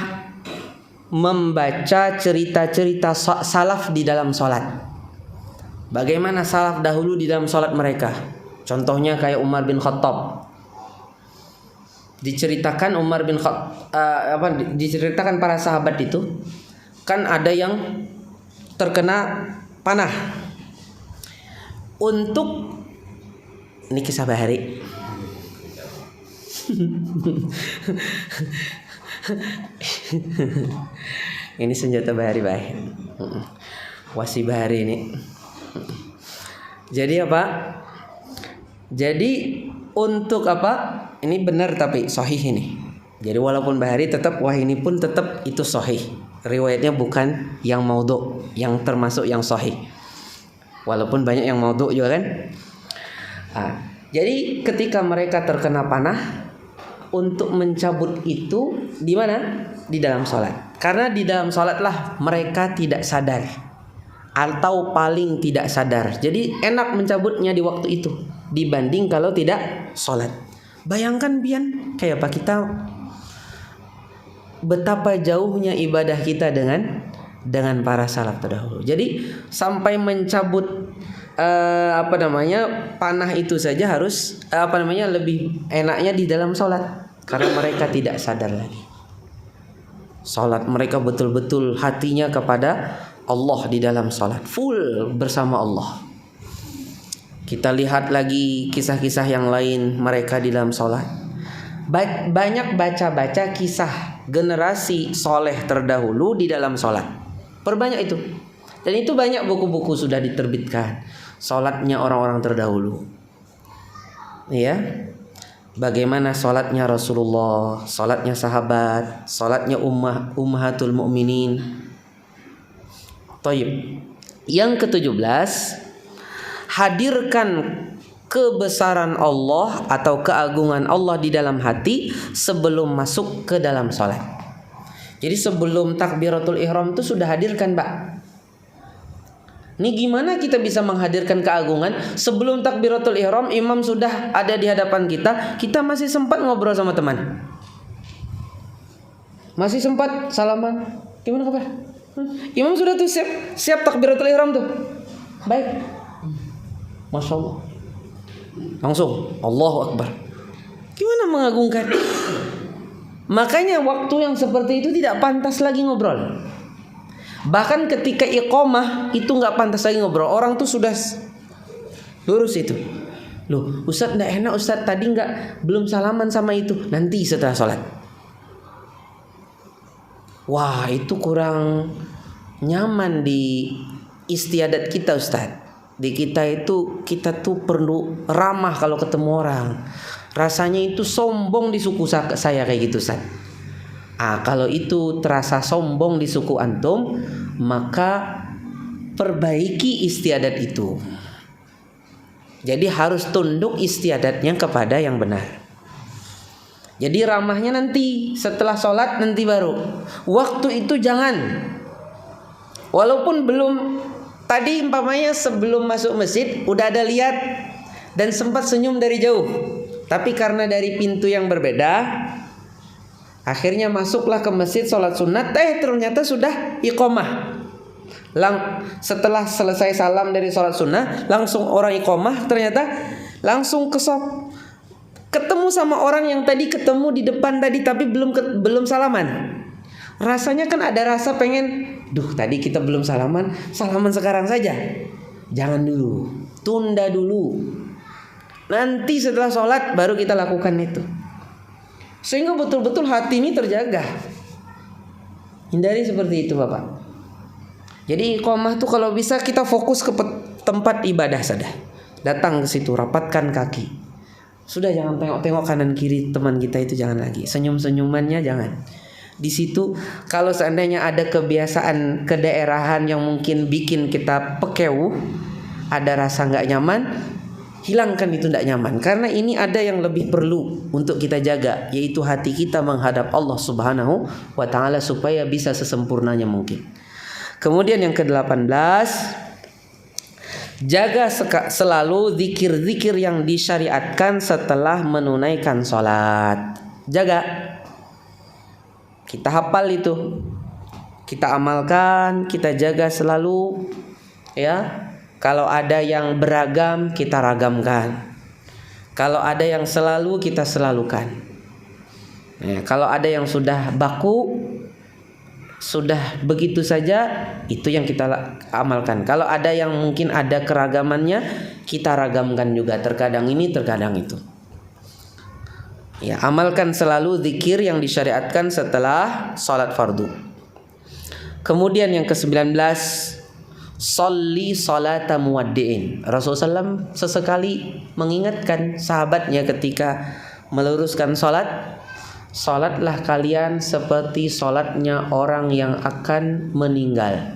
membaca cerita-cerita salaf di dalam sholat. Bagaimana salaf dahulu di dalam sholat mereka. Contohnya kayak Umar bin Khattab. Diceritakan Umar bin Khattab, diceritakan para sahabat itu kan ada yang terkena panah. Untuk ini kisah bahari. Ini senjata bahari baik. Wasi bahari ini. Jadi apa? Jadi untuk apa? Ini benar tapi sahih ini. Jadi walaupun bahari tetap ini pun tetap itu sahih. Riwayatnya bukan yang maudhu, yang termasuk yang sahih. Walaupun banyak yang maudhu juga kan. Jadi ketika mereka terkena panah, untuk mencabut itu di mana? Di dalam sholat. Karena di dalam sholatlah mereka tidak sadar atau paling tidak sadar. Jadi enak mencabutnya di waktu itu dibanding kalau tidak sholat. Bayangkan Bian, kayak apa kita, betapa jauhnya ibadah kita dengan para salaf terdahulu. Jadi sampai mencabut panah itu saja harus lebih enaknya di dalam sholat, karena mereka tidak sadar lagi. Sholat mereka betul-betul hatinya kepada Allah di dalam sholat, full bersama Allah. Kita lihat lagi kisah-kisah yang lain mereka di dalam sholat. Banyak baca-baca kisah generasi soleh terdahulu di dalam sholat. Perbanyak itu. Dan itu banyak buku-buku sudah diterbitkan. Sholatnya orang-orang terdahulu. Ya. Bagaimana sholatnya Rasulullah, sholatnya sahabat, sholatnya ummahatul mu'minin. Thayyib. Yang ke-17, hadirkan kebesaran Allah atau keagungan Allah di dalam hati sebelum masuk ke dalam sholat. Jadi sebelum takbiratul ihram itu sudah hadirkan Pak. Ini gimana kita bisa menghadirkan keagungan sebelum takbiratul ihram, imam sudah ada di hadapan kita, kita masih sempat ngobrol sama teman, masih sempat salaman, gimana kabar? Imam sudah tuh siap takbiratul ihram tuh, baik, Masya Allah, langsung Allahu Akbar. Gimana mengagungkan? Makanya waktu yang seperti itu tidak pantas lagi ngobrol. Bahkan ketika iqamah itu gak pantas lagi ngobrol. Orang tuh sudah lurus itu. Loh Ustadz gak enak Ustadz, tadi belum salaman sama itu, nanti setelah sholat. Wah itu kurang nyaman di istiadat kita Ustadz. Di kita tuh perlu ramah kalau ketemu orang. Rasanya itu sombong di suku saya kayak gitu Ustadz. Kalau itu terasa sombong di suku antum, maka perbaiki istiadat itu. Jadi harus tunduk istiadatnya kepada yang benar. Jadi ramahnya nanti setelah sholat, nanti baru. Waktu itu jangan. Walaupun belum, tadi umpamanya sebelum masuk masjid udah ada lihat dan sempat senyum dari jauh. Tapi karena dari pintu yang berbeda, akhirnya masuklah ke masjid sholat sunat, ternyata sudah iqamah. Setelah selesai salam dari sholat sunnah, langsung orang iqamah, ternyata langsung ketemu sama orang yang tadi ketemu di depan tadi tapi belum salaman. Rasanya kan ada rasa pengen, tadi kita belum salaman sekarang saja. Jangan dulu, tunda dulu. Nanti setelah sholat baru kita lakukan itu. Sehingga betul-betul hati ini terjaga. Hindari seperti itu Bapak. Jadi iqamah tuh kalau bisa kita fokus ke tempat ibadah saja. Datang ke situ, rapatkan kaki. Sudah jangan tengok-tengok kanan kiri teman kita itu, jangan lagi. Senyum-senyumannya jangan. Di situ kalau seandainya ada kebiasaan kedaerahan yang mungkin bikin kita pekeu, ada rasa nggak nyaman, hilangkan itu tidak nyaman. Karena ini ada yang lebih perlu untuk kita jaga, yaitu hati kita menghadap Allah Subhanahu wa ta'ala supaya bisa sesempurnanya mungkin. Kemudian yang ke-18, jaga selalu zikir-zikir yang disyariatkan setelah menunaikan sholat. Jaga. Kita hafal itu, kita amalkan, kita jaga selalu, ya. Kalau ada yang beragam, kita ragamkan. Kalau ada yang selalu, kita selalukan. Ya, kalau ada yang sudah baku, sudah begitu saja, itu yang kita amalkan. Kalau ada yang mungkin ada keragamannya, kita ragamkan juga. Terkadang ini, terkadang itu. Ya, amalkan selalu zikir yang disyariatkan setelah sholat fardu. Kemudian yang ke-19, Sholli sholata muwaddi'in. Rasulullah SAW sesekali mengingatkan sahabatnya ketika meluruskan sholat, sholatlah kalian seperti sholatnya orang yang akan meninggal.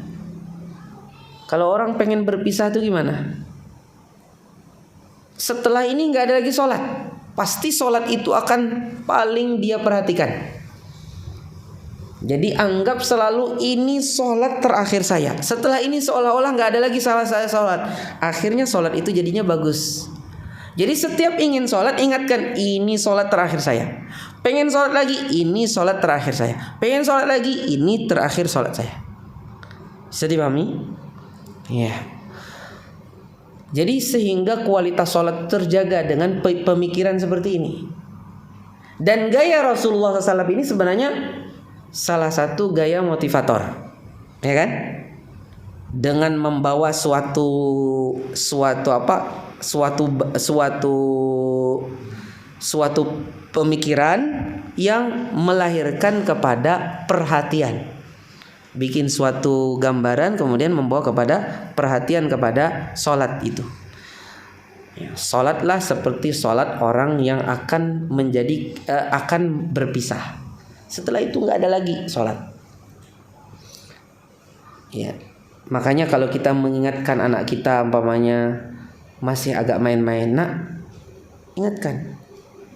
Kalau orang pengen berpisah itu gimana? Setelah ini gak ada lagi sholat, pasti sholat itu akan paling dia perhatikan. Jadi anggap selalu ini sholat terakhir saya. Setelah ini seolah-olah gak ada lagi salah saya sholat. Akhirnya sholat itu jadinya bagus. Jadi setiap ingin sholat, ingatkan ini sholat terakhir saya. Pengen sholat lagi, ini sholat terakhir saya. Pengen sholat lagi, ini terakhir sholat saya. Bisa dipahami? Ya. Jadi sehingga kualitas sholat terjaga dengan pemikiran seperti ini. Dan gaya Rasulullah SAW ini sebenarnya salah satu gaya motivator, ya kan? Dengan membawa suatu pemikiran yang melahirkan kepada perhatian. Bikin suatu gambaran kemudian membawa kepada perhatian kepada sholat itu. Sholatlah seperti sholat orang yang akan akan berpisah. Setelah itu nggak ada lagi sholat. Ya, makanya kalau kita mengingatkan anak kita umpamanya masih agak main-main, nak, ingatkan,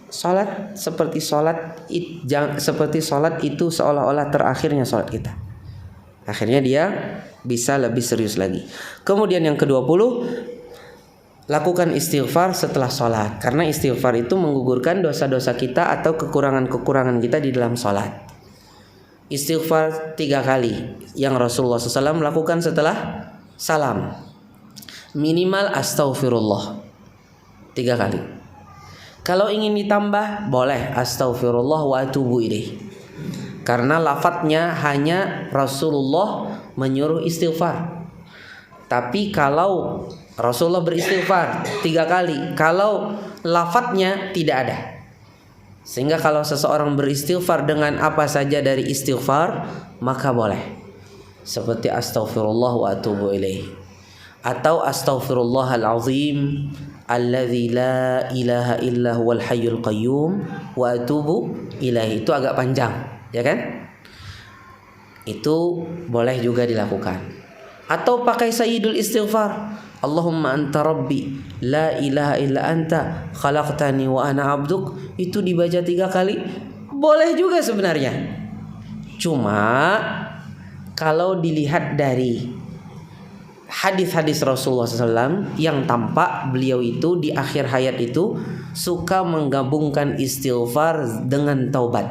sholat seperti sholat itu seolah-olah terakhirnya sholat kita. Akhirnya dia bisa lebih serius lagi. Kemudian yang ke-20, lakukan istighfar setelah sholat. Karena istighfar itu menggugurkan dosa-dosa kita atau kekurangan-kekurangan kita di dalam sholat. Istighfar 3 kali yang Rasulullah SAW lakukan setelah salam. Minimal astaghfirullah 3 kali. Kalau ingin ditambah boleh astaghfirullah wa atubu ilaih. Karena lafadznya hanya Rasulullah menyuruh istighfar. Tapi kalau Rasulullah beristighfar 3 kali, kalau lafadznya tidak ada. Sehingga kalau seseorang beristighfar dengan apa saja dari istighfar, maka boleh. Seperti astaghfirullah wa atubu ilaih, atau astaghfirullahal azim alladzi la ilaha illa huwal hayyul qayyum wa atubu ilaih. Itu agak panjang, ya kan? Itu boleh juga dilakukan. Atau pakai sayyidul istighfar, Allahumma anta rabbi la ilaha illa anta khalaqtani wa ana abduk. Itu dibaca 3 kali boleh juga sebenarnya. Cuma kalau dilihat dari hadis-hadis Rasulullah SAW yang tampak beliau itu di akhir hayat itu suka menggabungkan istighfar dengan taubat.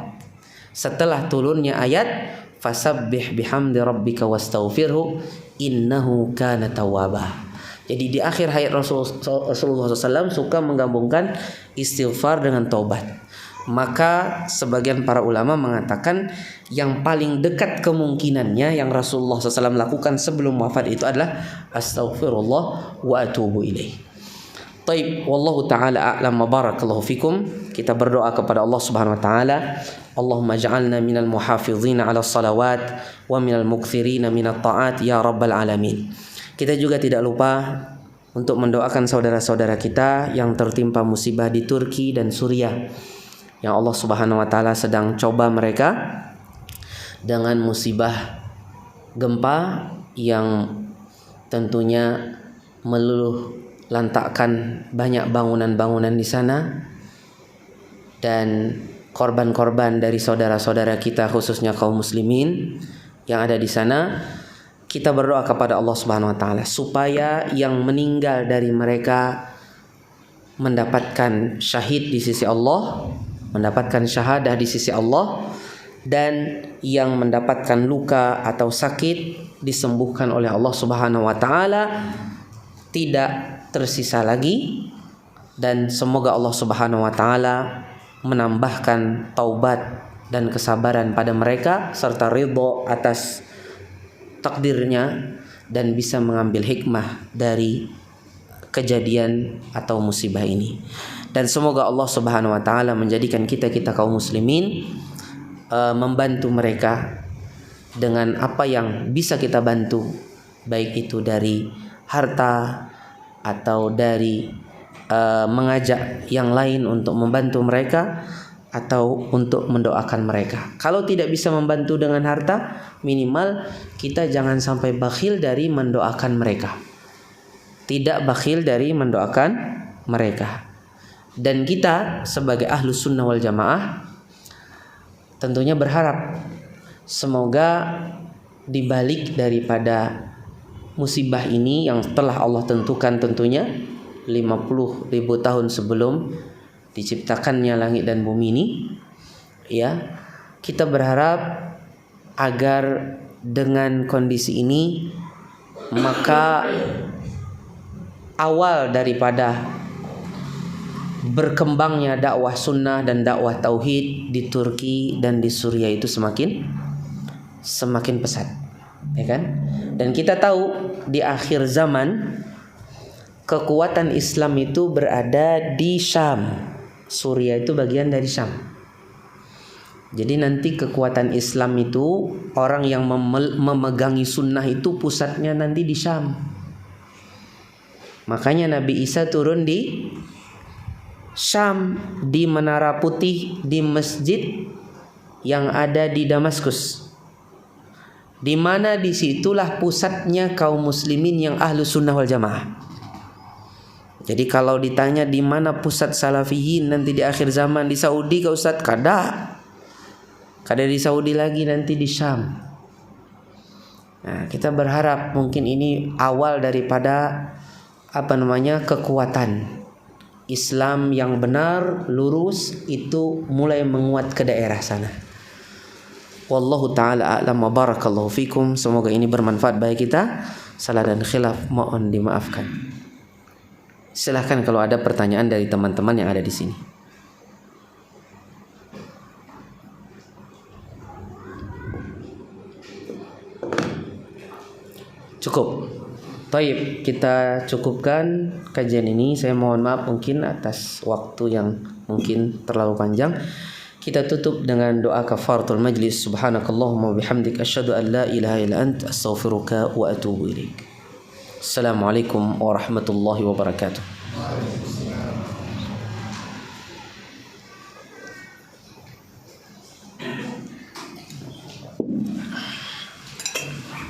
Setelah turunnya ayat fasabbih bihamdi rabbika wastaghfirhu innahu kana tawwaba. Jadi di akhir hayat Rasulullah SAW suka menggabungkan istighfar dengan taubat. Maka sebagian para ulama mengatakan yang paling dekat kemungkinannya yang Rasulullah SAW lakukan sebelum wafat itu adalah astaghfirullah wa atubu ilaih. Taib, wallahu taala a'lam wa barakallahu fikum. Kita berdoa kepada Allah Subhanahu wa taala, Allahumma ja'alna minal muhafizina 'ala salawat wa minal mukthirina minat ta'at ya rabbal alamin. Kita juga tidak lupa untuk mendoakan saudara-saudara kita yang tertimpa musibah di Turki dan Suriah, yang Allah Subhanahu wa taala sedang coba mereka dengan musibah gempa yang tentunya meluluh lantakkan banyak bangunan-bangunan di sana, dan korban-korban dari saudara-saudara kita khususnya kaum muslimin yang ada di sana. Kita berdoa kepada Allah Subhanahu wa taala supaya yang meninggal dari mereka mendapatkan syahid di sisi Allah, mendapatkan syahadah di sisi Allah, dan yang mendapatkan luka atau sakit disembuhkan oleh Allah Subhanahu wa taala, tidak tersisa lagi. Dan semoga Allah Subhanahu wa taala menambahkan taubat dan kesabaran pada mereka serta ridho atas takdirnya, dan bisa mengambil hikmah dari kejadian atau musibah ini. Dan semoga Allah Subhanahu wa taala menjadikan kita kaum muslimin membantu mereka dengan apa yang bisa kita bantu, baik itu dari harta atau dari mengajak yang lain untuk membantu mereka atau untuk mendoakan mereka. Kalau tidak bisa membantu dengan harta, minimal kita jangan sampai bakhil dari mendoakan mereka. Tidak bakhil dari mendoakan mereka. Dan kita sebagai ahlus sunnah wal jamaah tentunya berharap semoga dibalik daripada musibah ini yang telah Allah tentukan tentunya 50.000 tahun sebelum diciptakannya langit dan bumi ini, ya, kita berharap agar dengan kondisi ini maka awal daripada berkembangnya dakwah sunnah dan dakwah tauhid di Turki dan di Suriah itu semakin pesat, ya kan? Dan kita tahu di akhir zaman kekuatan Islam itu berada di Syam. Suriah itu bagian dari Syam. Jadi nanti kekuatan Islam itu, orang yang memegangi sunnah itu pusatnya nanti di Syam. Makanya Nabi Isa turun di Syam, di Menara Putih, di masjid yang ada di Damaskus, di mana disitulah pusatnya kaum muslimin yang ahlu sunnah wal jamaah. Jadi kalau ditanya di mana pusat salafiyin nanti di akhir zaman, di Saudi ke Ustaz? Kada di Saudi lagi, nanti di Syam. Nah, kita berharap mungkin ini awal daripada kekuatan Islam yang benar, lurus itu mulai menguat ke daerah sana. Wallahu ta'ala a'lam wa barakallahu fikum. Semoga ini bermanfaat bagi kita. Salah dan khilaf mohon dimaafkan. Silahkan kalau ada pertanyaan dari teman-teman yang ada di sini. Cukup. Baik, kita cukupkan kajian ini. Saya mohon maaf mungkin atas waktu yang mungkin terlalu panjang. Kita tutup dengan doa kafaratul majlis. Subhanakallahumma bihamdik asyhadu an la ilaha illa anta astaghfiruka wa atubu ilaik. Assalamualaikum warahmatullahi wabarakatuh.